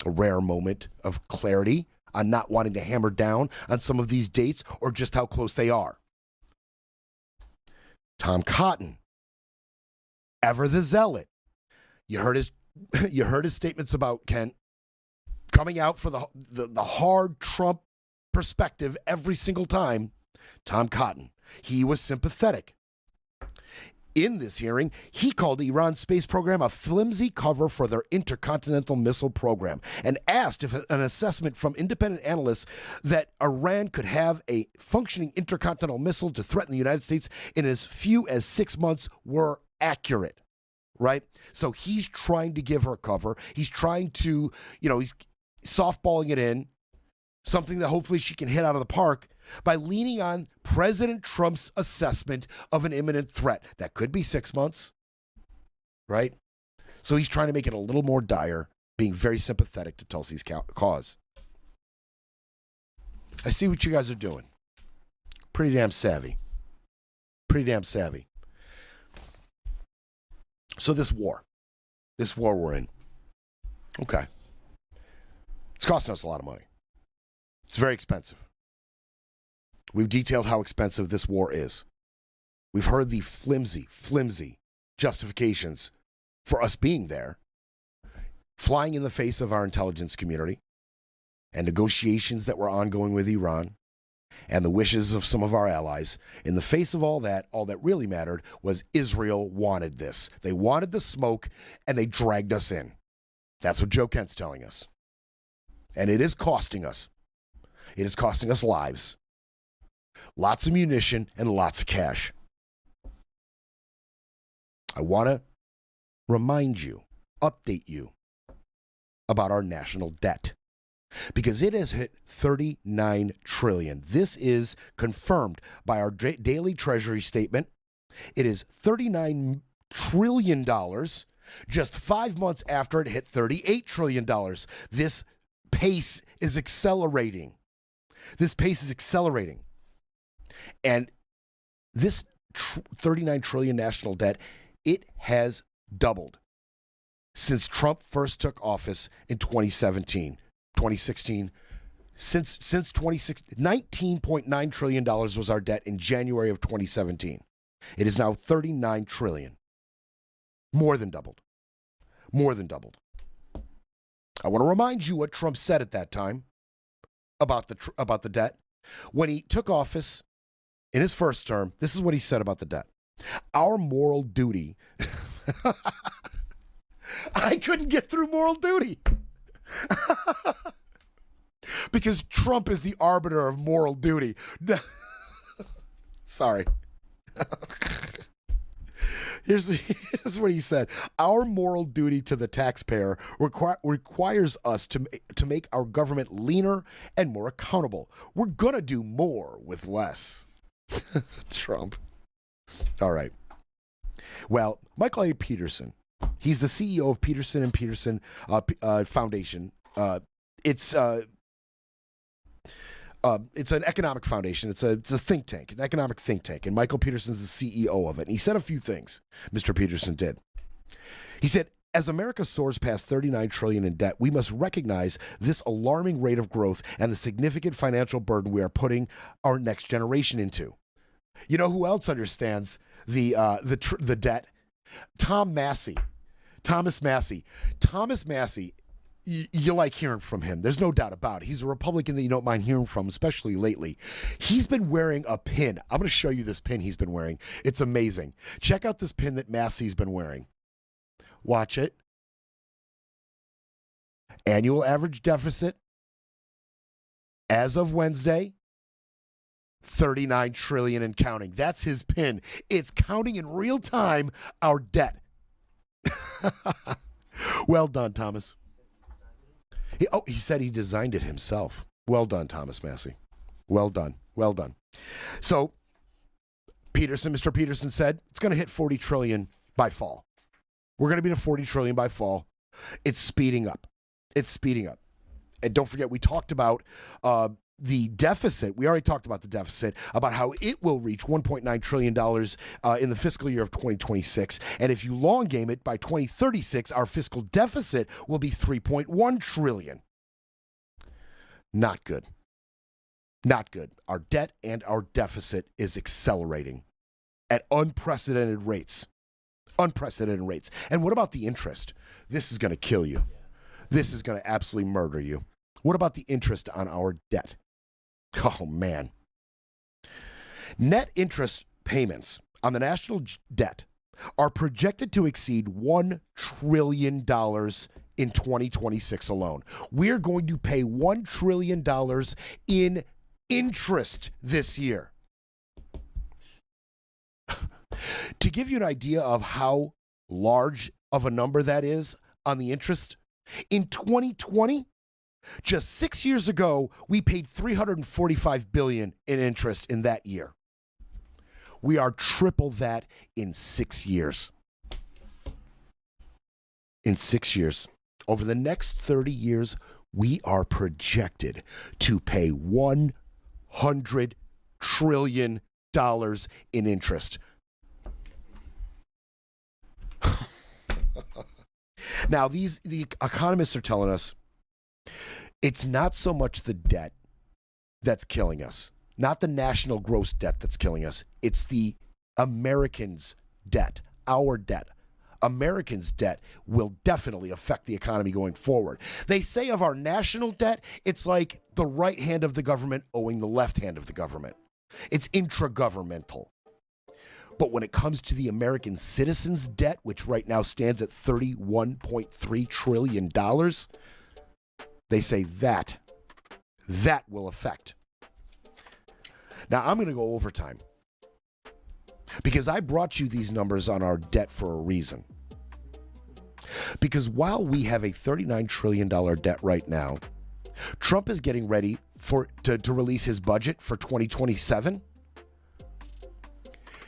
A rare moment of clarity on not wanting to hammer down on some of these dates or just how close they are. Tom Cotton, ever the zealot. You heard his statements about Kent coming out for the hard Trump perspective every single time. Tom Cotton, he was sympathetic. In this hearing, he called Iran's space program a flimsy cover for their intercontinental missile program and asked if an assessment from independent analysts that Iran could have a functioning intercontinental missile to threaten the United States in as few as 6 months were accurate, right? So he's trying to give her cover. He's trying to, he's softballing it in, something that hopefully she can hit out of the park by leaning on President Trump's assessment of an imminent threat. That could be 6 months, right? So he's trying to make it a little more dire, being very sympathetic to Tulsi's cause. I see what you guys are doing. Pretty damn savvy. Pretty damn savvy. So this war we're in, okay, it's costing us a lot of money. It's very expensive. We've detailed how expensive this war is. We've heard the flimsy justifications for us being there, flying in the face of our intelligence community, and negotiations that were ongoing with Iran, and the wishes of some of our allies. In the face of all that really mattered was Israel wanted this. They wanted the smoke, and they dragged us in. That's what Joe Kent's telling us. And it is costing us. It is costing us lives. Lots of munition and lots of cash. I want to remind you, update you about our national debt because it has hit $39 trillion. This is confirmed by our daily Treasury statement. It is $39 trillion just 5 months after it hit $38 trillion. This pace is accelerating. And this 39 trillion national debt, it has doubled since Trump first took office in 2016. Since 2016, $19.9 trillion was our debt in January of 2017. It is now 39 trillion. More than doubled. I want to remind you what Trump said at that time about the debt. When he took office in his first term, this is what he said about the debt. Our moral duty. I couldn't get through moral duty. Because Trump is the arbiter of moral duty. Sorry. Here's what he said. Our moral duty to the taxpayer requires us to make our government leaner and more accountable. We're going to do more with less. Trump. All right. Well, Michael A. Peterson, he's the CEO of Peterson and Peterson Foundation. It's an economic foundation. It's a think tank, an economic think tank. And Michael Peterson's the CEO of it. And he said a few things, Mr. Peterson did. He said, as America soars past $39 trillion in debt, we must recognize this alarming rate of growth and the significant financial burden we are putting our next generation into. You know who else understands the debt? Thomas Massey. Thomas Massey. You like hearing from him. There's no doubt about it. He's a Republican that you don't mind hearing from, especially lately. He's been wearing a pin. I'm going to show you this pin he's been wearing. It's amazing. Check out this pin that Massey's been wearing. Watch it. Annual average deficit as of Wednesday, 39 trillion and counting. That's his pin. It's counting in real time our debt. Well done, Thomas. He said he designed it himself. Well done, Thomas Massey. Well done. So, Mr. Peterson said it's going to hit 40 trillion by fall. We're going to be to 40 trillion by fall. It's speeding up. And don't forget, we talked about the deficit, we already talked about the deficit, about how it will reach $1.9 trillion in the fiscal year of 2026. And if you long game it, by 2036, our fiscal deficit will be $3.1 trillion. Not good. Not good. Our debt and our deficit is accelerating at unprecedented rates. Unprecedented rates. And what about the interest? This is going to kill you. This is going to absolutely murder you. What about the interest on our debt? Oh, man. Net interest payments on the national debt are projected to exceed $1 trillion in 2026 alone. We're going to pay $1 trillion in interest this year. To give you an idea of how large of a number that is on the interest, in 2020, just 6 years ago, we paid $345 billion in interest in that year. We are triple that in 6 years. In 6 years. Over the next 30 years, we are projected to pay $100 trillion in interest. Now, the economists are telling us it's not so much the debt that's killing us, not the national gross debt that's killing us. It's the Americans' debt, our debt. Americans' debt will definitely affect the economy going forward. They say of our national debt, it's like the right hand of the government owing the left hand of the government. It's intragovernmental. But when it comes to the American citizens' debt, which right now stands at $31.3 trillion, they say that will affect. Now, I'm going to go overtime because I brought you these numbers on our debt for a reason. Because while we have a $39 trillion debt right now, Trump is getting ready to release his budget for 2027.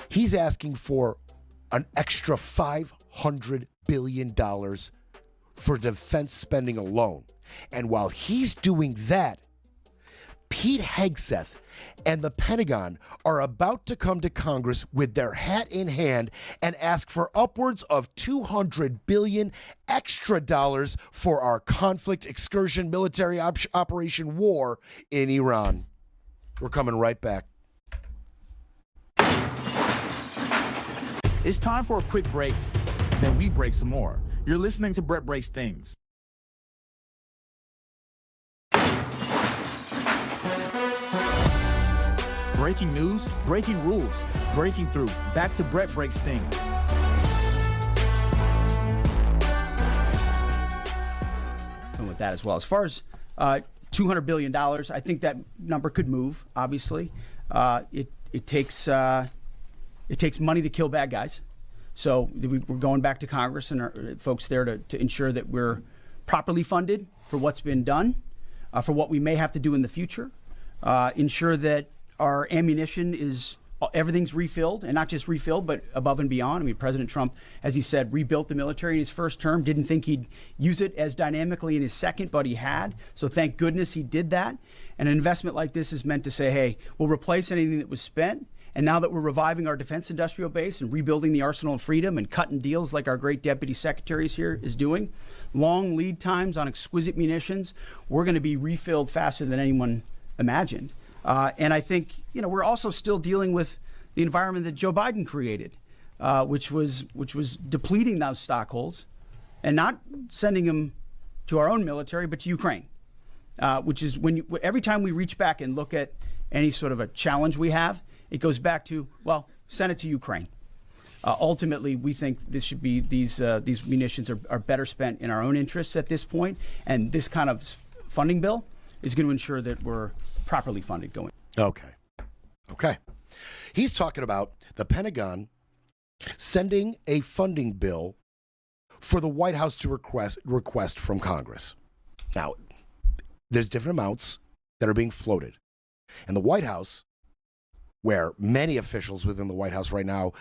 He's asking for an extra $500 billion for defense spending alone. And while he's doing that, Pete Hegseth and the Pentagon are about to come to Congress with their hat in hand and ask for upwards of $200 billion extra dollars for our conflict excursion military operation war in Iran. We're coming right back. It's time for a quick break, then we break some more. You're listening to Brett Breaks Things. Breaking news, breaking rules, breaking through. Back to Brett Breaks Things. And with that as well. As far as $200 billion, I think that number could move, obviously. It takes money to kill bad guys. So we're going back to Congress and our folks there to ensure that we're properly funded for what's been done, for what we may have to do in the future, ensure that our ammunition everything's refilled, and not just refilled, but above and beyond. I mean, President Trump, as he said, rebuilt the military in his first term, didn't think he'd use it as dynamically in his second, but he had. So thank goodness he did that. And an investment like this is meant to say, hey, we'll replace anything that was spent. And now that we're reviving our defense industrial base and rebuilding the arsenal of freedom and cutting deals like our great deputy secretaries here is doing, long lead times on exquisite munitions, we're going to be refilled faster than anyone imagined. And I think, we're also still dealing with the environment that Joe Biden created, which was depleting those stockholds and not sending them to our own military, but to Ukraine, which is every time we reach back and look at any sort of a challenge we have, it goes back to, well, send it to Ukraine. Ultimately, we think this should be these munitions are better spent in our own interests at this point, and this kind of funding bill is going to ensure that we're properly funded going. Okay. He's talking about the Pentagon sending a funding bill for the White House to request from Congress. Now, there's different amounts that are being floated. And the White House, where many officials within the White House right now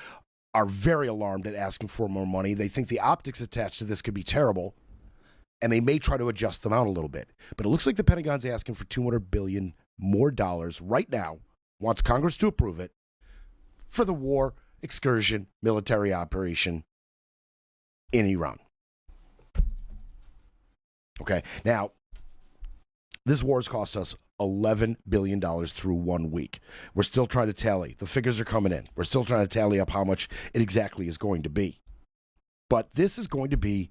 are very alarmed at asking for more money. They think the optics attached to this could be terrible, and they may try to adjust them out a little bit. But it looks like the Pentagon's asking for $200 billion more dollars right now, wants Congress to approve it, for the war excursion military operation in Iran. Okay, now, this war has cost us $11 billion through 1 week. We're still trying to tally. The figures are coming in. We're still trying to tally up how much it exactly is going to be. But this is going to be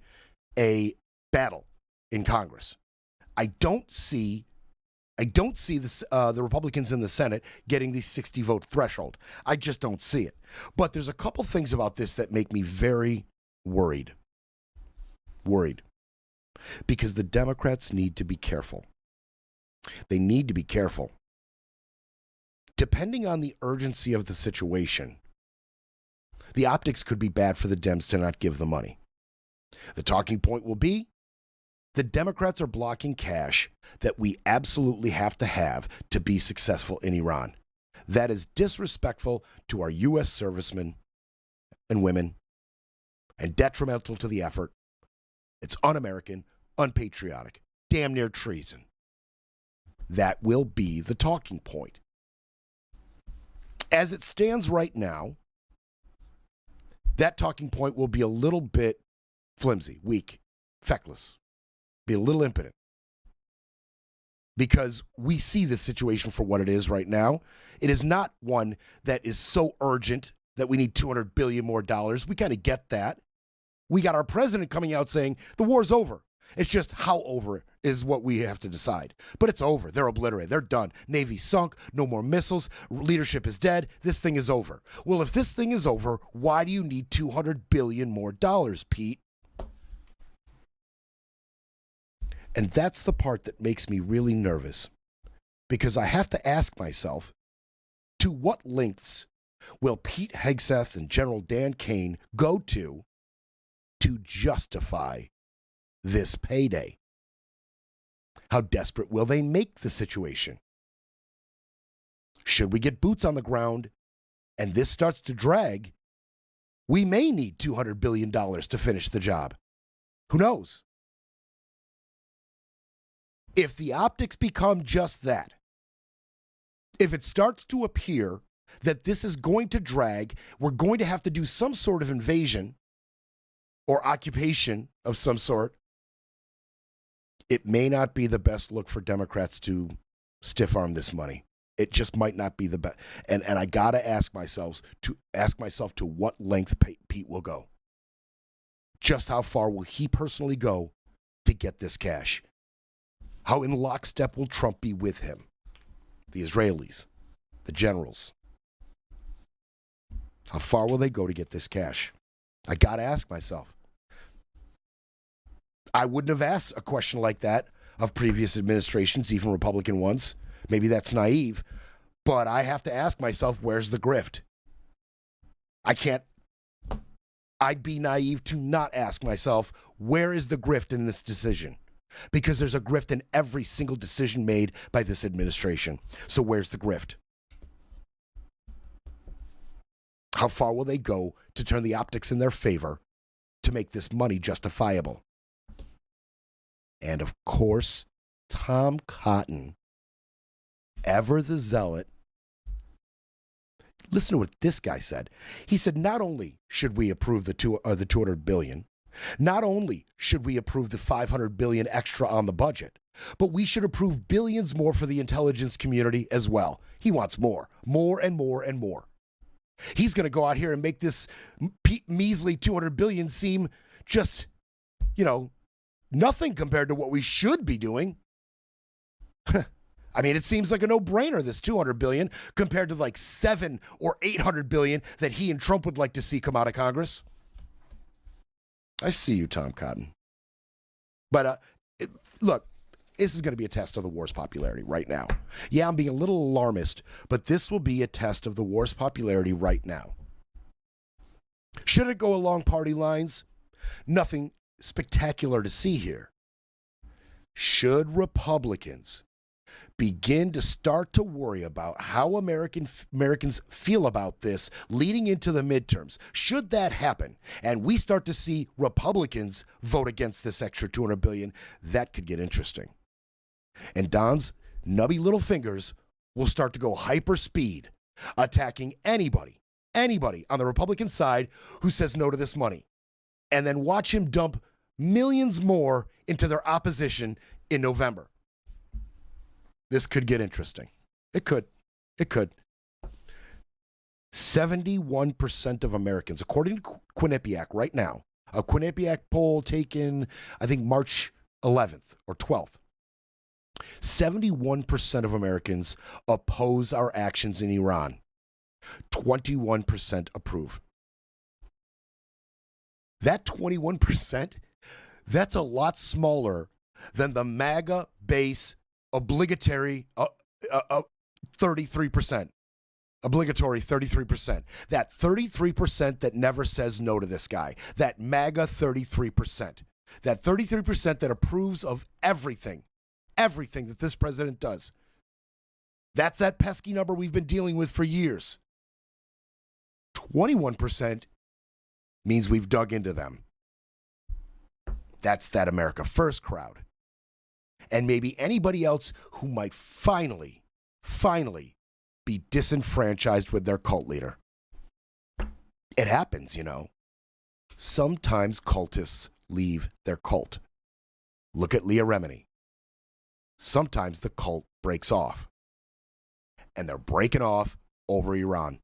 a battle in Congress. I don't see the Republicans in the Senate getting the 60-vote threshold. I just don't see it. But there's a couple things about this that make me very worried. Because the Democrats need to be careful. They need to be careful. Depending on the urgency of the situation, the optics could be bad for the Dems to not give the money. The talking point will be, the Democrats are blocking cash that we absolutely have to be successful in Iran. That is disrespectful to our U.S. servicemen and women and detrimental to the effort. It's un-American, unpatriotic, damn near treason. That will be the talking point. As it stands right now, that talking point will be a little bit flimsy, weak, feckless, be a little impotent. Because we see the situation for what it is right now. It is not one that is so urgent that we need $200 billion more dollars. We kind of get that. We got our president coming out saying the war's over. It's just how over is what we have to decide. But it's over. They're obliterated. They're done. Navy sunk. No more missiles. Leadership is dead. This thing is over. Well, if this thing is over, why do you need $200 billion more dollars, Pete? And that's the part that makes me really nervous. Because I have to ask myself, to what lengths will Pete Hegseth and General Dan Kane go to justify this payday? How desperate will they make the situation? Should we get boots on the ground and this starts to drag, we may need $200 billion to finish the job. Who knows? If the optics become just that, if it starts to appear that this is going to drag, we're going to have to do some sort of invasion or occupation of some sort, it may not be the best look for Democrats to stiff arm this money. It just might not be the best. And I got to ask myself to what length Pete will go. Just how far will he personally go to get this cash? How in lockstep will Trump be with him? The Israelis, the generals. How far will they go to get this cash? I got to ask myself. I wouldn't have asked a question like that of previous administrations, even Republican ones. Maybe that's naive, but I have to ask myself, where's the grift? I'd be naive to not ask myself, where is the grift in this decision? Because there's a grift in every single decision made by this administration. So where's the grift? How far will they go to turn the optics in their favor to make this money justifiable? And of course, Tom Cotton, ever the zealot. Listen to what this guy said. He said, not only should we approve the $200 billion, not only should we approve the $500 billion extra on the budget, but we should approve billions more for the intelligence community as well. He wants more and more and more. He's going to go out here and make this measly $200 billion seem just, nothing compared to what we should be doing. I mean, it seems like a no-brainer, this $200 billion, compared to like $700 or $800 billion that he and Trump would like to see come out of Congress. I see you, Tom Cotton. But look, this is going to be a test of the war's popularity right now. Yeah, I'm being a little alarmist, but this will be a test of the war's popularity right now. Should it go along party lines? Nothing spectacular to see here. Should Republicans begin to start to worry about how Americans feel about this leading into the midterms, should that happen, and we start to see Republicans vote against this extra $200 billion, that could get interesting. And Don's nubby little fingers will start to go hyper speed, attacking anybody on the Republican side who says no to this money. And then watch him dump millions more into their opposition in November. This could get interesting. It could. 71% of Americans, according to Quinnipiac right now, a Quinnipiac poll taken, I think, March 11th or 12th, 71% of Americans oppose our actions in Iran. 21% approve. That 21%, that's a lot smaller than the MAGA base obligatory 33%. Obligatory 33%. That 33% that never says no to this guy. That MAGA 33%. That 33% that approves of everything that this president does. That's that pesky number we've been dealing with for years. 21% means we've dug into them. That's that America First crowd. And maybe anybody else who might finally be disenfranchised with their cult leader. It happens, you know. Sometimes cultists leave their cult. Look at Leah Remini. Sometimes the cult breaks off. And they're breaking off over Iran.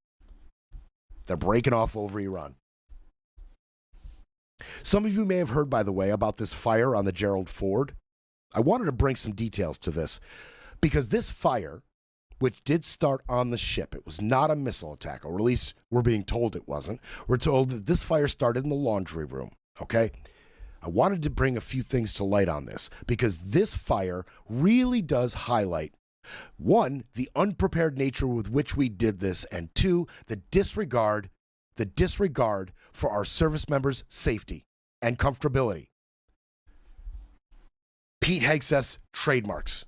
Some of you may have heard, by the way, about this fire on the Gerald Ford. I wanted to bring some details to this because this fire, which did start on the ship, it was not a missile attack, or at least we're being told it wasn't. We're told that this fire started in the laundry room, okay? I wanted to bring a few things to light on this because this fire really does highlight, one, the unprepared nature with which we did this, and two, the disregard for our service members' safety and comfortability. Pete Hegseth's trademarks.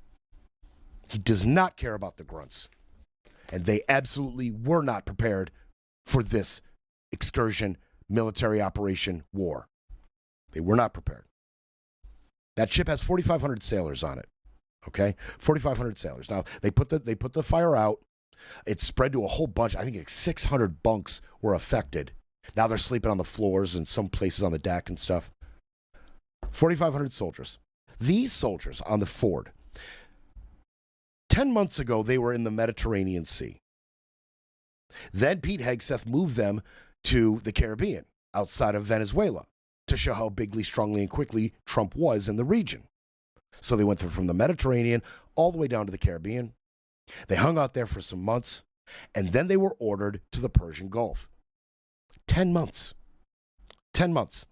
He does not care about the grunts. And they absolutely were not prepared for this excursion, military operation, war. They were not prepared. That ship has 4,500 sailors on it. Okay? 4,500 sailors. Now, they put the fire out. It spread to a whole bunch. I think like 600 bunks were affected. Now they're sleeping on the floors and some places on the deck and stuff. 4,500 soldiers. These soldiers on the Ford, 10 months ago, they were in the Mediterranean Sea. Then Pete Hegseth moved them to the Caribbean, outside of Venezuela, to show how bigly, strongly, and quickly Trump was in the region. So they went from the Mediterranean all the way down to the Caribbean. They hung out there for some months, and then they were ordered to the Persian Gulf. 10 months. 10 months.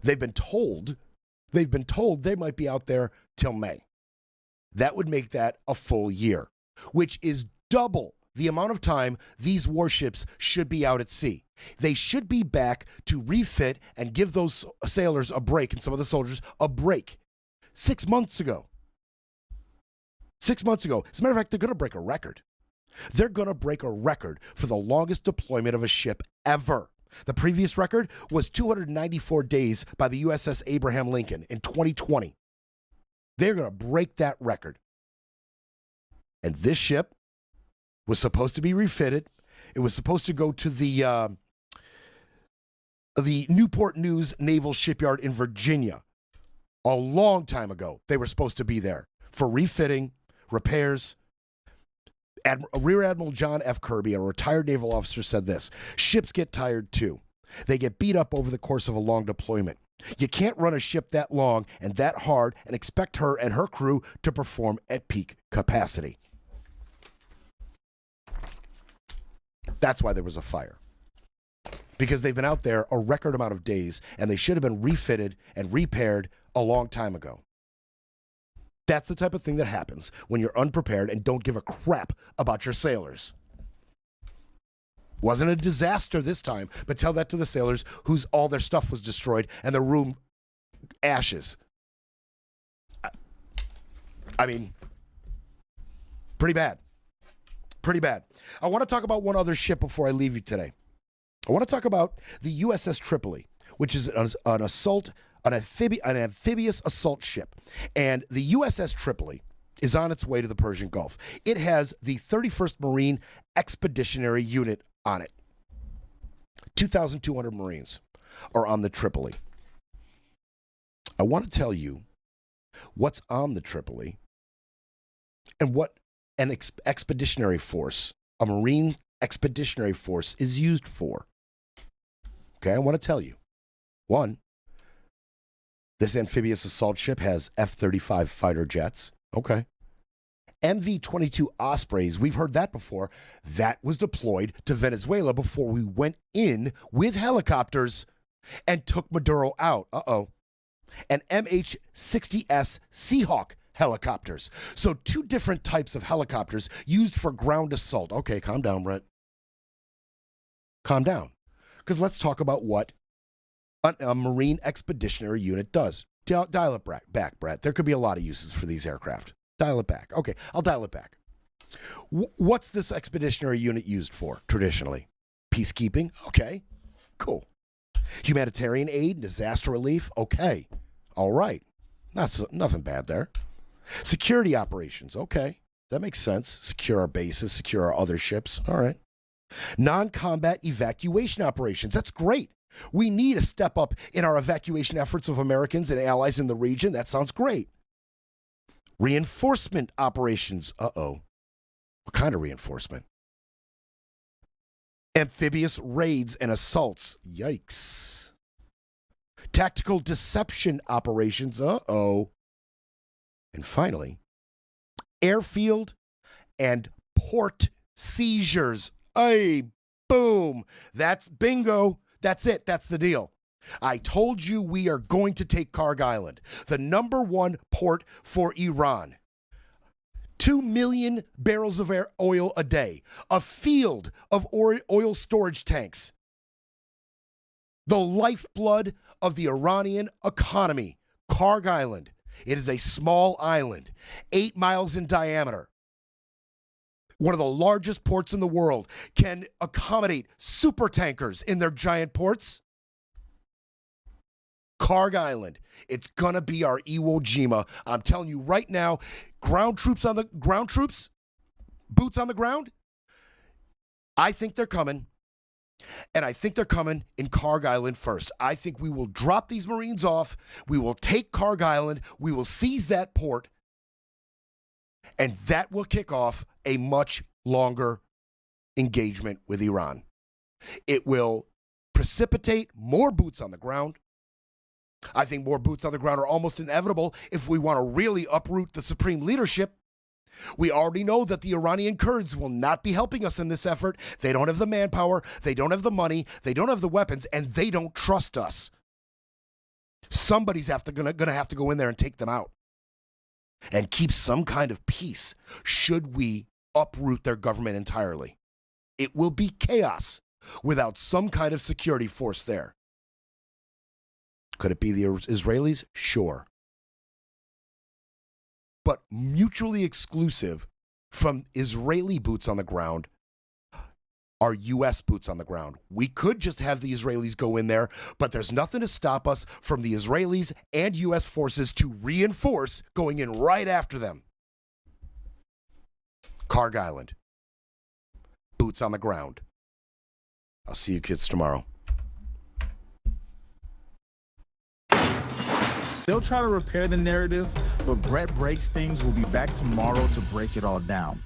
They've been told they might be out there till May. That would make that a full year, which is double the amount of time these warships should be out at sea. They should be back to refit and give those sailors a break, and some of the soldiers a break. 6 months ago. 6 months ago. As a matter of fact, they're going to break a record. They're going to break a record for the longest deployment of a ship ever. The previous record was 294 days by the USS Abraham Lincoln in 2020. They're going to break that record. And this ship was supposed to be refitted. It was supposed to go to the Newport News Naval Shipyard in Virginia. A long time ago, they were supposed to be there for refitting, repairs. Rear Admiral John F. Kirby, a retired naval officer, said this: ships get tired too. They get beat up over the course of a long deployment. You can't run a ship that long and that hard and expect her and her crew to perform at peak capacity. That's why there was a fire. Because they've been out there a record amount of days, and they should have been refitted and repaired a long time ago. That's the type of thing that happens when you're unprepared and don't give a crap about your sailors. Wasn't a disaster this time, but tell that to the sailors whose all their stuff was destroyed and their room ashes. I mean, pretty bad. Pretty bad. I want to talk about one other ship before I leave you today. I want to talk about the USS Tripoli, which is an assault an amphibious assault ship, and the USS Tripoli is on its way to the Persian Gulf. It has the 31st Marine Expeditionary Unit on it. 2,200 Marines are on the Tripoli. I want to tell you what's on the Tripoli and what an expeditionary force, a Marine expeditionary force, is used for. Okay, I want to tell you. One, this amphibious assault ship has F-35 fighter jets. Okay. MV-22 Ospreys, we've heard that before. That was deployed to Venezuela before we went in with helicopters and took Maduro out. And MH-60S Seahawk helicopters. So 2 different types of helicopters used for ground assault. Okay, calm down, Brett. Calm down. Because let's talk about what a Marine Expeditionary Unit does. Dial it back, Brett. There could be a lot of uses for these aircraft. Dial it back. Okay, I'll dial it back. What's this expeditionary unit used for traditionally? Peacekeeping? Okay, cool. Humanitarian aid, disaster relief? Okay, all right. Nothing bad there. Security operations? Okay, that makes sense. Secure our bases, secure our other ships. All right. Non-combat evacuation operations. That's great. We need a step up in our evacuation efforts of Americans and allies in the region. That sounds great. Reinforcement operations. What kind of reinforcement? Amphibious raids and assaults. Yikes. Tactical deception operations. And finally, airfield and port seizures. Hey, boom. That's bingo. That's it. That's the deal. I told you we are going to take Karg Island, the #1 port for Iran. 2 million barrels of oil a day, a field of oil storage tanks, the lifeblood of the Iranian economy, Karg Island. It is a small island, 8 miles in diameter. One of the largest ports in the world, can accommodate super tankers in their giant ports. Karg Island. It's going to be our Iwo Jima. I'm telling you right now, boots on the ground. I think they're coming. And I think they're coming in Karg Island first. I think we will drop these Marines off. We will take Karg Island. We will seize that port. And that will kick off a much longer engagement with Iran. It will precipitate more boots on the ground. I think more boots on the ground are almost inevitable if we want to really uproot the supreme leadership. We already know that the Iranian Kurds will not be helping us in this effort. They don't have the manpower, they don't have the money, they don't have the weapons, and they don't trust us. Somebody's going to have to go in there and take them out and keep some kind of peace should we uproot their government entirely. It will be chaos without some kind of security force there. Could it be the Israelis? Sure. But mutually exclusive from Israeli boots on the ground are U.S. boots on the ground. We could just have the Israelis go in there, but there's nothing to stop us from the Israelis and U.S. forces to reinforce going in right after them. Karg Island. Boots on the ground. I'll see you kids tomorrow. They'll try to repair the narrative, but Brett Breaks Things will be back tomorrow to break it all down.